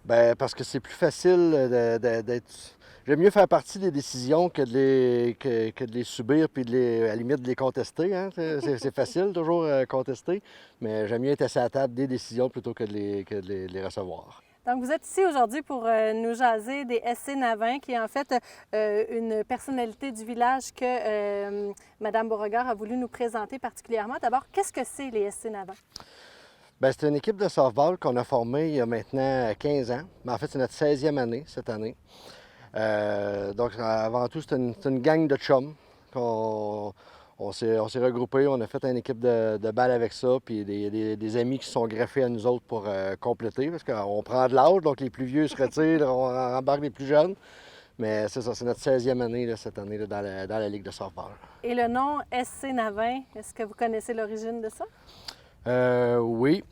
Bien, parce que c'est plus facile d'être... J'aime mieux faire partie des décisions que de les subir puis à la limite de les contester. Hein? C'est facile toujours contester, mais j'aime mieux être assis à la table des décisions plutôt que de les recevoir. Donc, vous êtes ici aujourd'hui pour nous jaser des SC Navin, qui est en fait une personnalité du village que Mme Beauregard a voulu nous présenter particulièrement. D'abord, qu'est-ce que c'est les SC Navin? Bien, c'est une équipe de softball qu'on a formée il y a maintenant 15 ans. Mais en fait, c'est notre 16e année cette année. Donc, avant tout, c'est une gang de chums. On s'est regroupés, on a fait une équipe de balle avec ça, puis des amis qui se sont greffés à nous autres pour compléter, parce qu'on prend de l'âge, donc les plus vieux se retirent, on embarque les plus jeunes. Mais c'est ça, c'est notre 16e année là, cette année là, dans la Ligue de softball. Et le nom SC Navin, est-ce que vous connaissez l'origine de ça? Oui.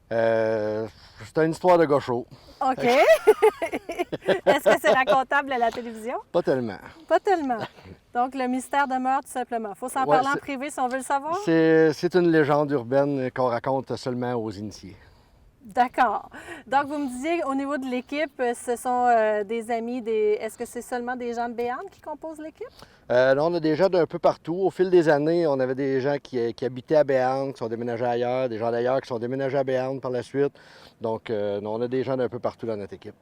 C'est une histoire de gaucho. OK. Est-ce que c'est la comptable à la télévision? Pas tellement. Pas tellement. Donc, le mystère demeure tout simplement. Il faut s'en parler en privé si on veut le savoir? C'est une légende urbaine qu'on raconte seulement aux initiés. D'accord. Donc, vous me disiez, au niveau de l'équipe, ce sont des amis, est-ce que c'est seulement des gens de Béarn qui composent l'équipe? Non, on a des gens d'un peu partout. Au fil des années, on avait des gens qui habitaient à Béarn, qui sont déménagés ailleurs, des gens d'ailleurs qui sont déménagés à Béarn par la suite. Donc, on a des gens d'un peu partout dans notre équipe.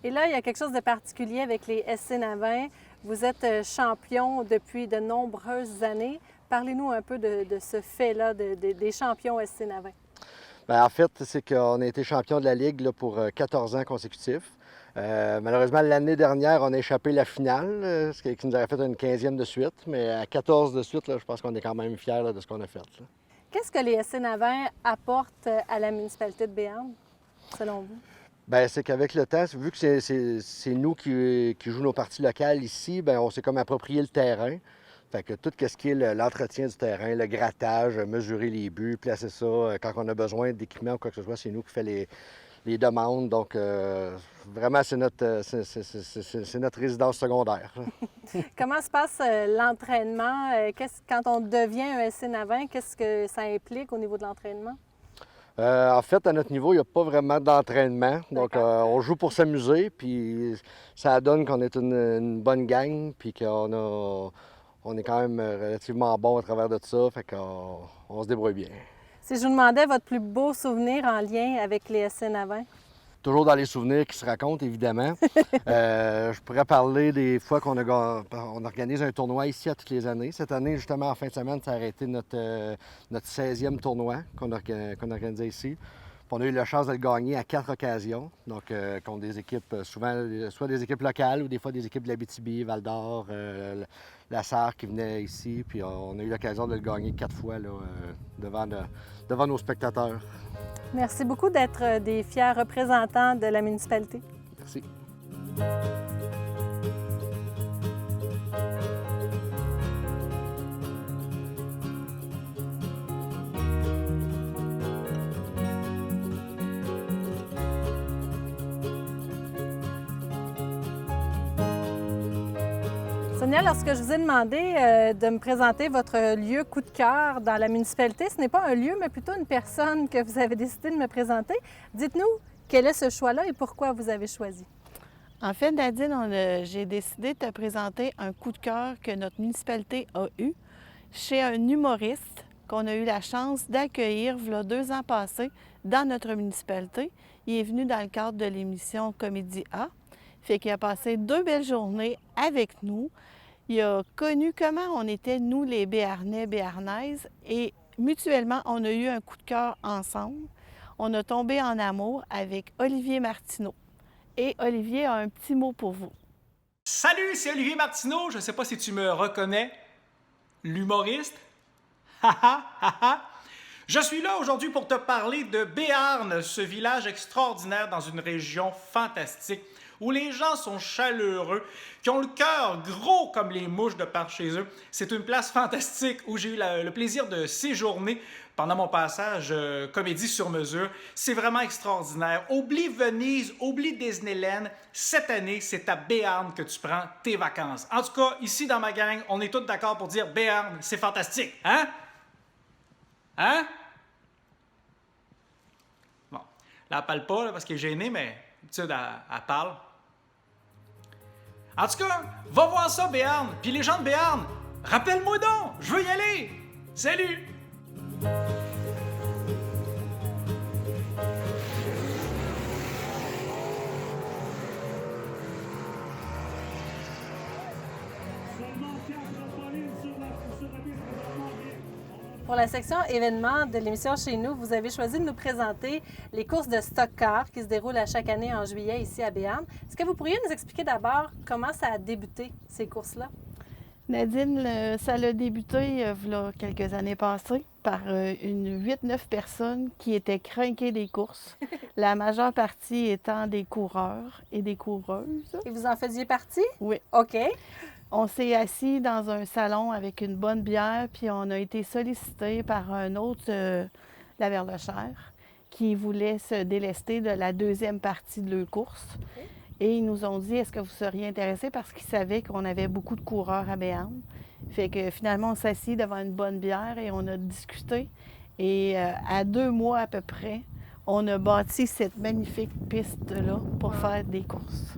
Et là, il y a quelque chose de particulier avec les SC Navin. Vous êtes champion depuis de nombreuses années. Parlez-nous un peu de ce fait-là, des champions SC Navin. Bien, en fait, c'est qu'on a été champion de la Ligue là, pour 14 ans consécutifs. Malheureusement, l'année dernière, on a échappé la finale, ce qui nous aurait fait une 15e de suite. Mais à 14 de suite, là, je pense qu'on est quand même fiers là, de ce qu'on a fait. Là. Qu'est-ce que les SC Navin apportent à la municipalité de Béarn, selon vous? Bien, c'est qu'avec le temps, vu que c'est nous qui jouons nos parties locales ici, bien, on s'est comme approprié le terrain. Fait que tout ce qui est l'entretien du terrain, le grattage, mesurer les buts, placer ça, quand on a besoin d'équipement ou quoi que ce soit, c'est nous qui fait les demandes. Donc, vraiment, c'est notre résidence secondaire. Comment se passe l'entraînement? Quand on devient un SC Navin, qu'est-ce que ça implique au niveau de l'entraînement? En fait, à notre niveau, il n'y a pas vraiment d'entraînement. Donc, on joue pour s'amuser, puis ça donne qu'on est une bonne gang, puis on est quand même relativement bon à travers de ça, fait qu'on se débrouille bien. Si je vous demandais votre plus beau souvenir en lien avec les SC Navin? Toujours dans les souvenirs qui se racontent, évidemment. Je pourrais parler des fois qu'on organise un tournoi ici à toutes les années. Cette année, justement, en fin de semaine, ça a été notre 16e tournoi qu'on organisait ici. Puis on a eu la chance de le gagner à 4 occasions, donc contre des équipes, souvent soit des équipes locales ou des fois des équipes de l'Abitibi, Val-d'Or, la Sarre qui venait ici. Puis on a eu l'occasion de le gagner 4 fois là, devant nos spectateurs. Merci beaucoup d'être des fiers représentants de la municipalité. Merci. Sonia, lorsque je vous ai demandé de me présenter votre lieu coup de cœur dans la municipalité, ce n'est pas un lieu, mais plutôt une personne que vous avez décidé de me présenter. Dites-nous, quel est ce choix-là et pourquoi vous avez choisi? En fait, Nadine, j'ai décidé de te présenter un coup de cœur que notre municipalité a eu chez un humoriste qu'on a eu la chance d'accueillir il y a 2 ans passés dans notre municipalité. Il est venu dans le cadre de l'émission Comédie A. Fait qu'il a passé 2 belles journées avec nous. Il a connu comment on était, nous, les Béarnais, Béarnaises, et mutuellement, on a eu un coup de cœur ensemble. On a tombé en amour avec Olivier Martineau. Et Olivier a un petit mot pour vous. Salut, c'est Olivier Martineau. Je ne sais pas si tu me reconnais, l'humoriste. Je suis là aujourd'hui pour te parler de Béarn, ce village extraordinaire dans une région fantastique, où les gens sont chaleureux, qui ont le cœur gros comme les mouches de par chez eux. C'est une place fantastique où j'ai eu le plaisir de séjourner pendant mon passage comédie sur mesure. C'est vraiment extraordinaire. Oublie Venise, oublie Disneyland. Cette année, c'est à Béarn que tu prends tes vacances. En tout cas, ici dans ma gang, on est tous d'accord pour dire Béarn, c'est fantastique. Hein? Hein? Bon, là, elle parle pas là, parce qu'elle est gênée, mais d'habitude, elle parle. En tout cas, va voir ça, Béarn. Puis les gens de Béarn, rappelle-moi donc, je veux y aller. Salut! Pour la section événements de l'émission Chez nous, vous avez choisi de nous présenter les courses de stock-car qui se déroulent à chaque année en juillet ici à Béarn. Est-ce que vous pourriez nous expliquer d'abord comment ça a débuté, ces courses-là? Nadine, ça a débuté il y a quelques années passées par une 8-9 personnes qui étaient crinquées des courses. La majeure partie étant des coureurs et des coureuses. Et vous en faisiez partie? Oui. OK. On s'est assis dans un salon avec une bonne bière, puis on a été sollicité par un autre, la Verlechère, qui voulait se délester de la 2e partie de leur course. Okay. Et ils nous ont dit, est-ce que vous seriez intéressés? Parce qu'ils savaient qu'on avait beaucoup de coureurs à Béarn. Fait que finalement, on s'assit devant une bonne bière et on a discuté. Et à 2 mois à peu près, on a bâti cette magnifique piste-là pour faire des courses.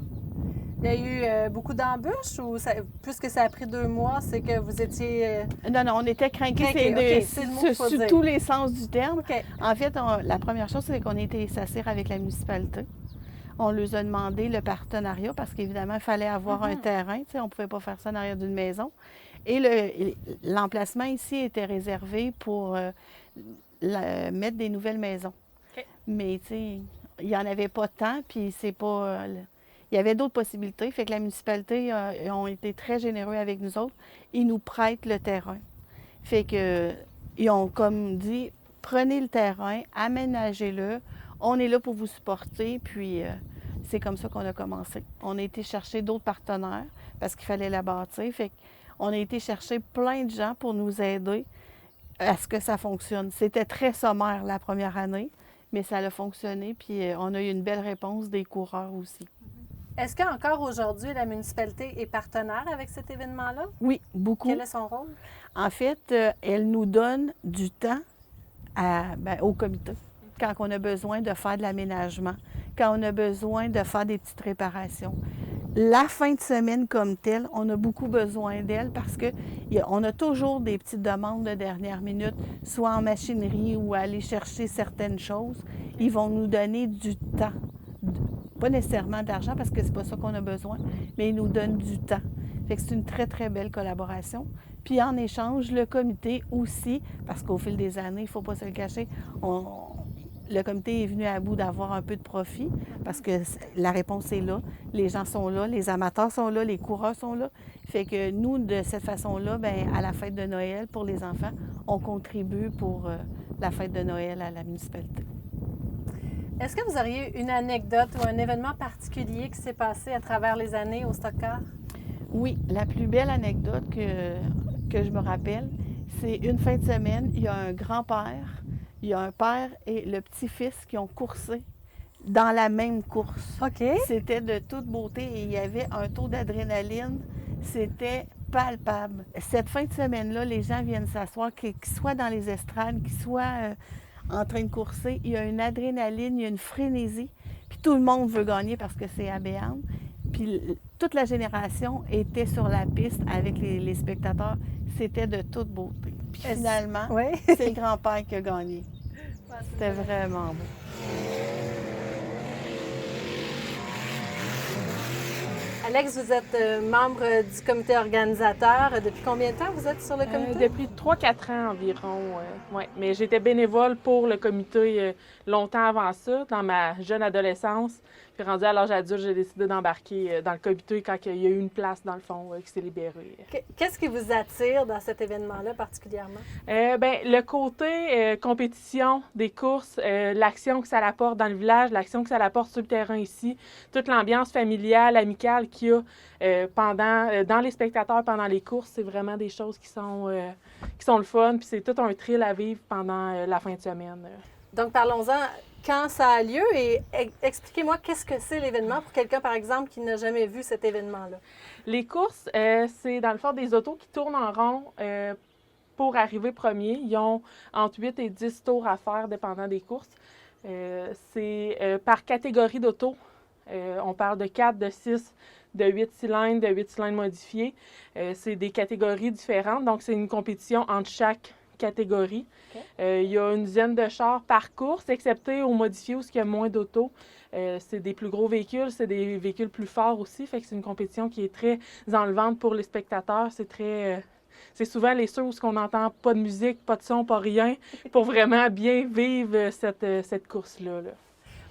Il y a eu beaucoup d'embûches ou puisque ça a pris 2 mois, c'est que vous étiez... Non, on était crinqués, sur tous les sens du terme. Okay. En fait, la première chose, c'est qu'on a été s'asseoir avec la municipalité. On leur a demandé le partenariat parce qu'évidemment, il fallait avoir un terrain. On ne pouvait pas faire ça en arrière d'une maison. Et l'emplacement ici était réservé pour mettre des nouvelles maisons. Okay. Mais il n'y en avait pas tant, puis c'est pas... Il y avait d'autres possibilités, fait que la municipalité ont été très généreux avec nous autres. Ils nous prêtent le terrain. Fait que ils ont comme dit, prenez le terrain, aménagez-le, on est là pour vous supporter, puis c'est comme ça qu'on a commencé. On a été chercher d'autres partenaires parce qu'il fallait la bâtir. Fait qu'on a été chercher plein de gens pour nous aider à ce que ça fonctionne. C'était très sommaire la première année, mais ça a fonctionné, puis on a eu une belle réponse des coureurs aussi. Est-ce qu'encore aujourd'hui, la municipalité est partenaire avec cet événement-là? Oui, beaucoup. Quel est son rôle? En fait, elle nous donne du temps au comité. Quand on a besoin de faire de l'aménagement, quand on a besoin de faire des petites réparations. La fin de semaine comme telle, on a beaucoup besoin d'elle parce qu'on a toujours des petites demandes de dernière minute, soit en machinerie ou aller chercher certaines choses. Ils vont nous donner du temps. Pas nécessairement d'argent parce que c'est pas ça qu'on a besoin, mais ils nous donnent du temps. Fait que c'est une très, très belle collaboration. Puis en échange, le comité aussi, parce qu'au fil des années, il ne faut pas se le cacher, le comité est venu à bout d'avoir un peu de profit parce que la réponse est là. Les gens sont là, les amateurs sont là, les coureurs sont là. Fait que nous, de cette façon-là, bien, à la fête de Noël pour les enfants, on contribue pour la fête de Noël à la municipalité. Est-ce que vous auriez une anecdote ou un événement particulier qui s'est passé à travers les années au Stock Car? Oui, la plus belle anecdote que je me rappelle, c'est une fin de semaine, il y a un grand-père, il y a un père et le petit-fils qui ont coursé dans la même course. OK. C'était de toute beauté et il y avait un taux d'adrénaline, c'était palpable. Cette fin de semaine-là, les gens viennent s'asseoir, qu'ils soient dans les estrades, qu'ils soient en train de courser, il y a une adrénaline, il y a une frénésie, puis tout le monde veut gagner parce que c'est à Béarn. Puis toute la génération était sur la piste avec les spectateurs. C'était de toute beauté. Puis finalement, c'est le grand-père qui a gagné. C'était vraiment beau. Alex, vous êtes membre du comité organisateur. Depuis combien de temps vous êtes sur le comité? Depuis 3-4 ans environ, ouais. Mais j'étais bénévole pour le comité longtemps avant ça, dans ma jeune adolescence. Puis rendu à l'âge adulte, j'ai décidé d'embarquer dans le comité quand il y a eu une place, dans le fond, qui s'est libérée. Qu'est-ce qui vous attire dans cet événement-là particulièrement? Le côté compétition des courses, l'action que ça apporte dans le village, l'action que ça apporte sur le terrain ici, toute l'ambiance familiale, amicale qu'il y a dans les spectateurs pendant les courses, c'est vraiment des choses qui sont le fun. Puis c'est tout un thrill à vivre pendant la fin de semaine. Donc, parlons-en. Quand ça a lieu et expliquez-moi qu'est-ce que c'est l'événement pour quelqu'un, par exemple, qui n'a jamais vu cet événement-là. Les courses, c'est dans le fond des autos qui tournent en rond pour arriver premier. Ils ont entre 8 et 10 tours à faire, dépendant des courses. C'est par catégorie d'auto. On parle de 4, de 6, de 8 cylindres, de 8 cylindres modifiés. C'est des catégories différentes, donc c'est une compétition entre chaque catégorie. Okay. Il y a une dizaine de chars par course, excepté aux modifiés où il y a moins d'autos. C'est des plus gros véhicules, c'est des véhicules plus forts aussi, fait que c'est une compétition qui est très enlevante pour les spectateurs. C'est souvent les ceux où on n'entend pas de musique, pas de son, pas rien, pour vraiment bien vivre cette course-là. Là.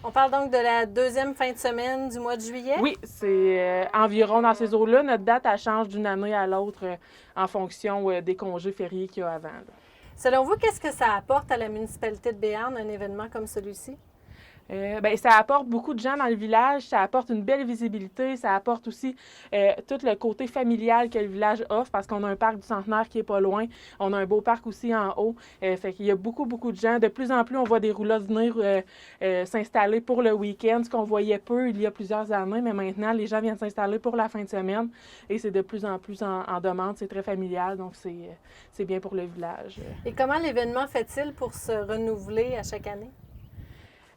On parle donc de la deuxième fin de semaine du mois de juillet? Oui, c'est environ dans ces eaux-là. Notre date, elle change d'une année à l'autre en fonction des congés fériés qu'il y a avant. Là. Selon vous, qu'est-ce que ça apporte à la municipalité de Béarn, un événement comme celui-ci? Ça apporte beaucoup de gens dans le village, ça apporte une belle visibilité, ça apporte aussi tout le côté familial que le village offre parce qu'on a un parc du Centenaire qui est pas loin, on a un beau parc aussi en haut, fait qu'il y a beaucoup de gens. De plus en plus, on voit des roulottes venir s'installer pour le week-end, ce qu'on voyait peu il y a plusieurs années, mais maintenant, les gens viennent s'installer pour la fin de semaine et c'est de plus en plus en demande, c'est très familial, donc c'est bien pour le village. Et comment l'événement fait-il pour se renouveler à chaque année?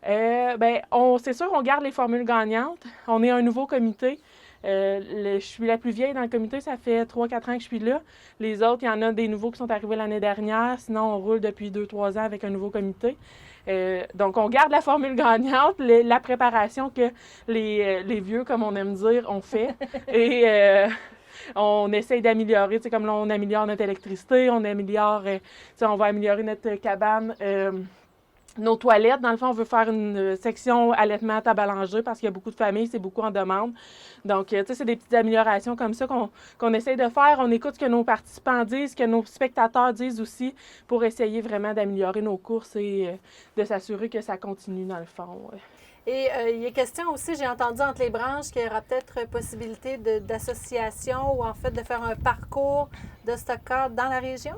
C'est sûr qu'on garde les formules gagnantes. On est un nouveau comité. Je suis la plus vieille dans le comité, ça fait 3-4 ans que je suis là. Les autres, il y en a des nouveaux qui sont arrivés l'année dernière. Sinon, on roule depuis 2-3 ans avec un nouveau comité. Donc, on garde la formule gagnante, la préparation que les vieux, comme on aime dire, ont fait. Et on essaye d'améliorer. Comme là, on améliore notre électricité, on va améliorer notre cabane. Nos toilettes, dans le fond, on veut faire une section allaitement à table à langer parce qu'il y a beaucoup de familles, c'est beaucoup en demande. Donc, c'est des petites améliorations comme ça qu'on essaye de faire. On écoute ce que nos participants disent, ce que nos spectateurs disent aussi pour essayer vraiment d'améliorer nos courses et de s'assurer que ça continue, dans le fond. Et il est question aussi, j'ai entendu entre les branches qu'il y aura peut-être possibilité d'association ou en fait de faire un parcours de stock-car dans la région?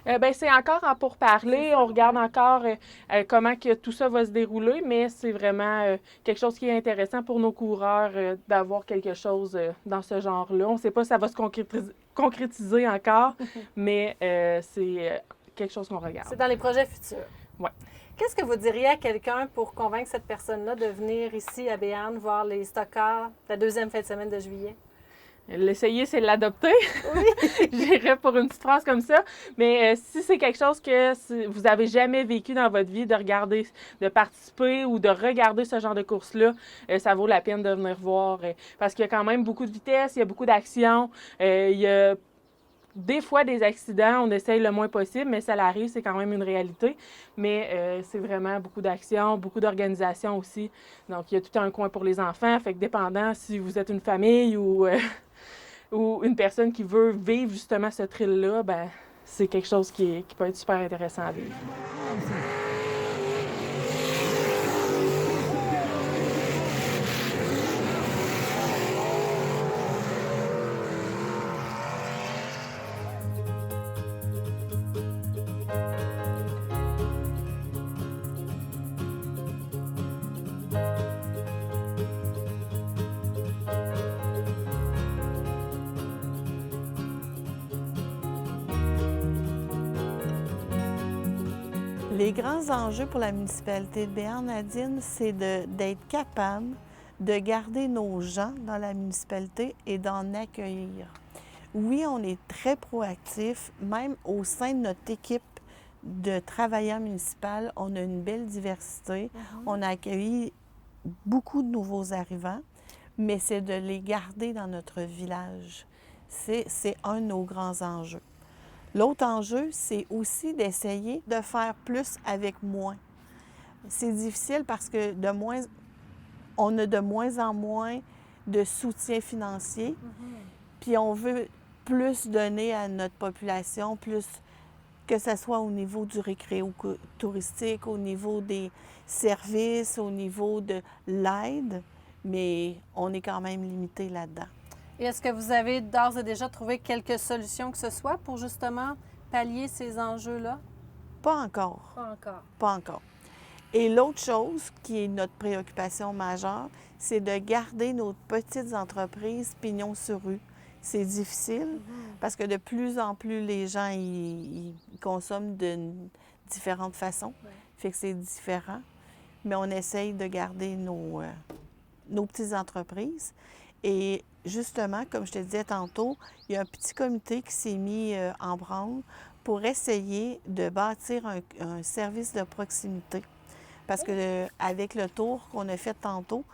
Bien, c'est encore en pourparlers. On regarde encore comment que tout ça va se dérouler, mais c'est vraiment quelque chose qui est intéressant pour nos coureurs d'avoir quelque chose dans ce genre-là. On ne sait pas si ça va se concrétiser encore, mais c'est quelque chose qu'on regarde. C'est dans les projets futurs. Oui. Qu'est-ce que vous diriez à quelqu'un pour convaincre cette personne-là de venir ici à Béarn voir les stock-cars la deuxième fin de semaine de juillet? L'essayer, c'est l'adopter. Oui. J'irais pour une petite phrase comme ça. Mais si c'est quelque chose que vous avez jamais vécu dans votre vie, de regarder, de participer ou de regarder ce genre de course-là, ça vaut la peine de venir voir. Parce qu'il y a quand même beaucoup de vitesse, il y a beaucoup d'action, il y a des fois des accidents, on essaye le moins possible, mais ça arrive, c'est quand même une réalité. Mais c'est vraiment beaucoup d'action, beaucoup d'organisation aussi. Donc, il y a tout un coin pour les enfants. Fait que dépendant si vous êtes une famille ou une personne qui veut vivre justement ce thrill-là, ben c'est quelque chose qui peut être super intéressant à vivre. Les grands enjeux pour la municipalité de Béarn, Nadine, c'est d'être capable de garder nos gens dans la municipalité et d'en accueillir. Oui, on est très proactif, même au sein de notre équipe de travailleurs municipaux, on a une belle diversité. On a accueilli beaucoup de nouveaux arrivants, mais c'est de les garder dans notre village. C'est un de nos grands enjeux. L'autre enjeu, c'est aussi d'essayer de faire plus avec moins. C'est difficile parce que on a de moins en moins de soutien financier, puis on veut plus donner à notre population, plus que ce soit au niveau du récréo touristique, au niveau des services, au niveau de l'aide, mais on est quand même limité là-dedans. Et est-ce que vous avez d'ores et déjà trouvé quelques solutions que ce soit pour justement pallier ces enjeux-là? Pas encore. Pas encore. Pas encore. Et l'autre chose qui est notre préoccupation majeure, c'est de garder nos petites entreprises pignon sur rue. C'est difficile parce que de plus en plus, les gens ils consomment de différentes façons. Fait que c'est différent. Mais on essaye de garder nos petites entreprises. Et justement, comme je te disais tantôt, il y a un petit comité qui s'est mis en branle pour essayer de bâtir un service de proximité. Parce que avec le tour qu'on a fait tantôt,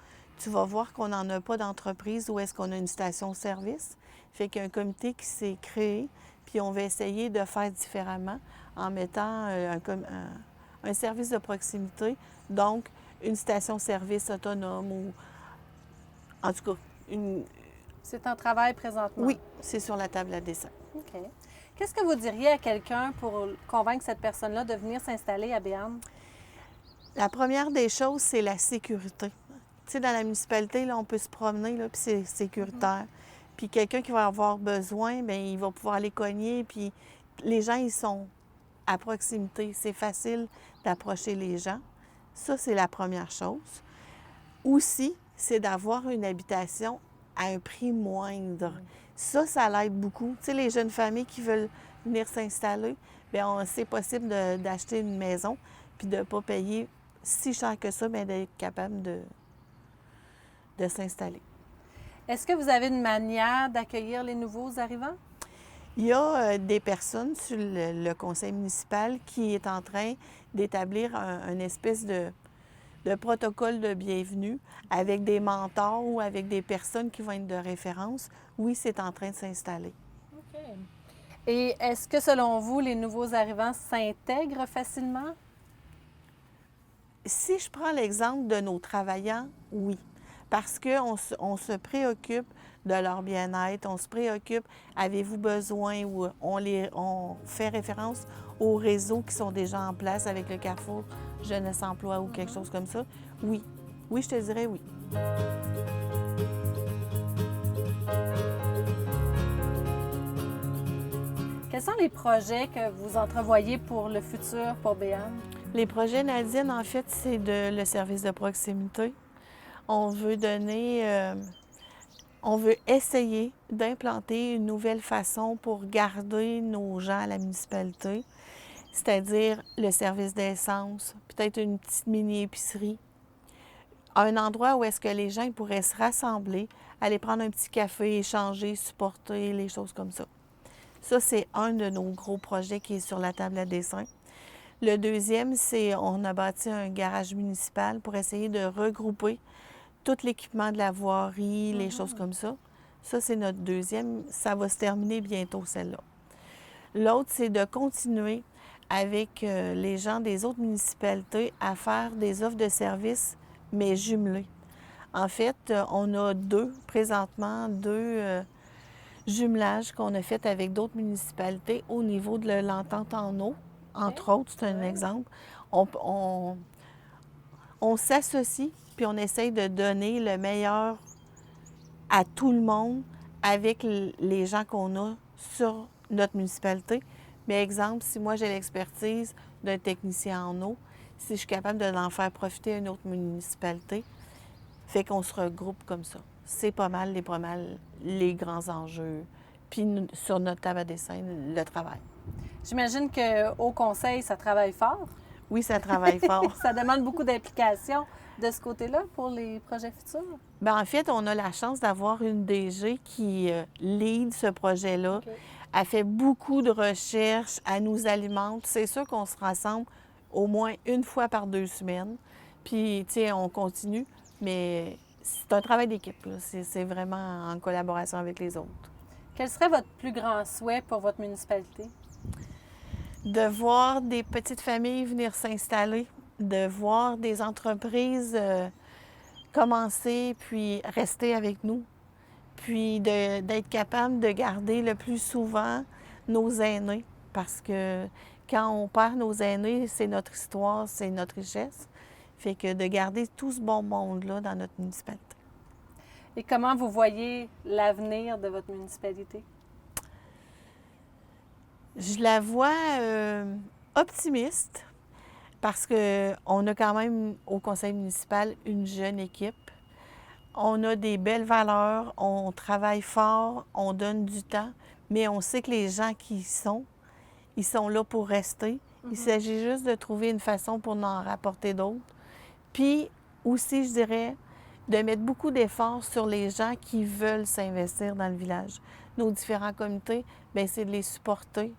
tu vas voir qu'on n'en a pas d'entreprise où est-ce qu'on a une station-service. Fait qu'il y a un comité qui s'est créé, puis on va essayer de faire différemment en mettant un service de proximité, donc une station-service autonome ou, en tout cas, C'est en travail présentement? Oui, c'est sur la table à dessin. OK. Qu'est-ce que vous diriez à quelqu'un pour convaincre cette personne-là de venir s'installer à Béarn? La première des choses, c'est la sécurité. Tu sais, dans la municipalité, là, on peut se promener, là, puis c'est sécuritaire. Puis quelqu'un qui va avoir besoin, bien, il va pouvoir aller cogner, puis les gens, ils sont à proximité. C'est facile d'approcher les gens. Ça, c'est la première chose. Aussi, c'est d'avoir une habitation à un prix moindre. Ça l'aide beaucoup. Tu sais, les jeunes familles qui veulent venir s'installer, bien, c'est possible d'acheter une maison puis de ne pas payer si cher que ça, mais d'être capable de s'installer. Est-ce que vous avez une manière d'accueillir les nouveaux arrivants? Il y a des personnes sur le conseil municipal qui est en train d'établir un espèce de protocole de bienvenue avec des mentors ou avec des personnes qui vont être de référence. Oui, c'est en train de s'installer. OK. Et est-ce que, selon vous, les nouveaux arrivants s'intègrent facilement? Si je prends l'exemple de nos travailleurs, oui. Parce qu'on se préoccupe de leur bien-être, on se préoccupe, avez-vous besoin, ou on fait référence aux réseaux qui sont déjà en place avec le Carrefour Jeunesse Emploi ou quelque chose comme ça. Oui, Oui, je te dirais oui. Quels sont les projets que vous entrevoyez pour le futur pour Béarn? Les projets, Nadine, en fait, c'est le service de proximité. On veut on veut essayer d'implanter une nouvelle façon pour garder nos gens à la municipalité, c'est-à-dire le service d'essence, peut-être une petite mini-épicerie, un endroit où est-ce que les gens pourraient se rassembler, aller prendre un petit café, échanger, supporter, les choses comme ça. Ça, c'est un de nos gros projets qui est sur la table à dessin. Le deuxième, c'est on a bâti un garage municipal pour essayer de regrouper tout l'équipement de la voirie, les choses comme ça. Ça, c'est notre deuxième. Ça va se terminer bientôt, celle-là. L'autre, c'est de continuer avec les gens des autres municipalités à faire des offres de services, mais jumelées. En fait, on a présentement deux jumelages qu'on a fait avec d'autres municipalités au niveau de l'entente en eau. Entre autres, c'est un exemple. On s'associe, puis on essaye de donner le meilleur à tout le monde avec les gens qu'on a sur notre municipalité. Mais exemple, si moi j'ai l'expertise d'un technicien en eau, si je suis capable de l'en faire profiter à une autre municipalité, fait qu'on se regroupe comme ça. C'est pas mal les grands enjeux. Puis sur notre table à dessin, le travail. J'imagine qu'au conseil, ça travaille fort. Oui, ça travaille fort. Ça demande beaucoup d'implication de ce côté-là pour les projets futurs? Bien, en fait, on a la chance d'avoir une DG qui lead ce projet-là. Okay. Elle fait beaucoup de recherches, elle nous alimente. C'est sûr qu'on se rassemble au moins une fois par 2 semaines. Puis, tu sais, on continue, mais c'est un travail d'équipe. C'est vraiment en collaboration avec les autres. Quel serait votre plus grand souhait pour votre municipalité? De voir des petites familles venir s'installer, de voir des entreprises commencer puis rester avec nous, puis d'être capable de garder le plus souvent nos aînés, parce que quand on perd nos aînés, c'est notre histoire, c'est notre richesse. Fait que de garder tout ce bon monde-là dans notre municipalité. Et comment vous voyez l'avenir de votre municipalité? Je la vois optimiste parce qu'on a quand même au conseil municipal une jeune équipe. On a des belles valeurs, on travaille fort, on donne du temps, mais on sait que les gens qui ils sont là pour rester. Il s'agit juste de trouver une façon pour en rapporter d'autres. Puis aussi, je dirais, de mettre beaucoup d'efforts sur les gens qui veulent s'investir dans le village. Nos différents comités, bien, c'est de les supporter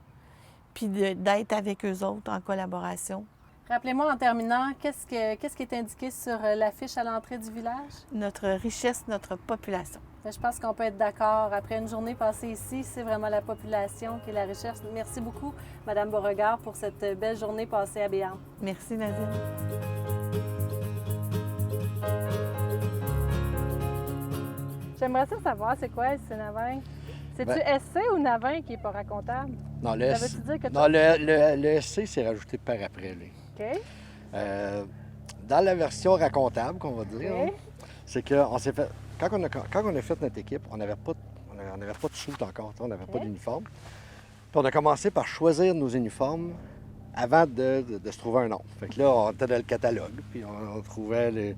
puis d'être avec eux autres en collaboration. Rappelez-moi en terminant, qu'est-ce qui est indiqué sur l'affiche à l'entrée du village? Notre richesse, notre population. Je pense qu'on peut être d'accord. Après une journée passée ici, c'est vraiment la population qui est la richesse. Merci beaucoup, Mme Beauregard, pour cette belle journée passée à Béarn. Merci, Nadine. J'aimerais ça savoir, c'est quoi SC Navin? C'est-tu SC ou Navin qui n'est pas racontable? Non, le SC. Non, le SC, c'est rajouté par après. Là. OK. Dans la version racontable, qu'on va dire, okay. C'est qu'on s'est fait. Quand on a fait notre équipe, on n'avait pas de soute encore, on n'avait pas d'uniforme. Puis on a commencé par choisir nos uniformes avant de se trouver un nom. Fait que là, on était dans le catalogue, puis on trouvait les.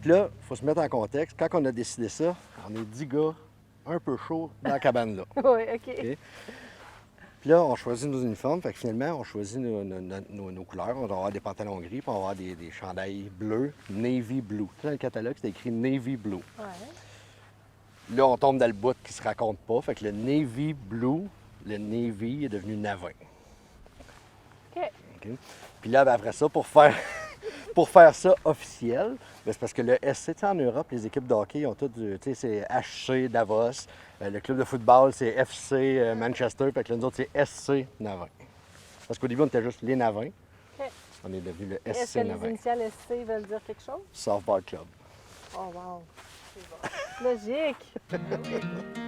Puis là, il faut se mettre en contexte. Quand on a décidé ça, on est 10 gars un peu chauds dans la cabane là. Oui, OK. Puis là, on choisit nos uniformes. Fait que finalement, on choisit nos couleurs. On va avoir des pantalons gris, puis on va avoir des chandails bleus, navy blue. Dans le catalogue, c'est écrit navy blue. Ouais. Là, on tombe dans le bout qui se raconte pas. Fait que le navy blue, le navy est devenu navin. OK. Puis là, ben, après ça, pour faire ça officiel, ben, c'est parce que le SC, en Europe, les équipes de hockey ont toutes c'est HC Davos. Le club de football, c'est FC Manchester. Fait que là, nous autres, c'est SC Navin. Parce qu'au début, on était juste les Navins. Okay. On est devenu le Est-ce SC que Navin. les initiales SC veulent dire quelque chose? Softball Club. Oh wow! C'est bon. Logique!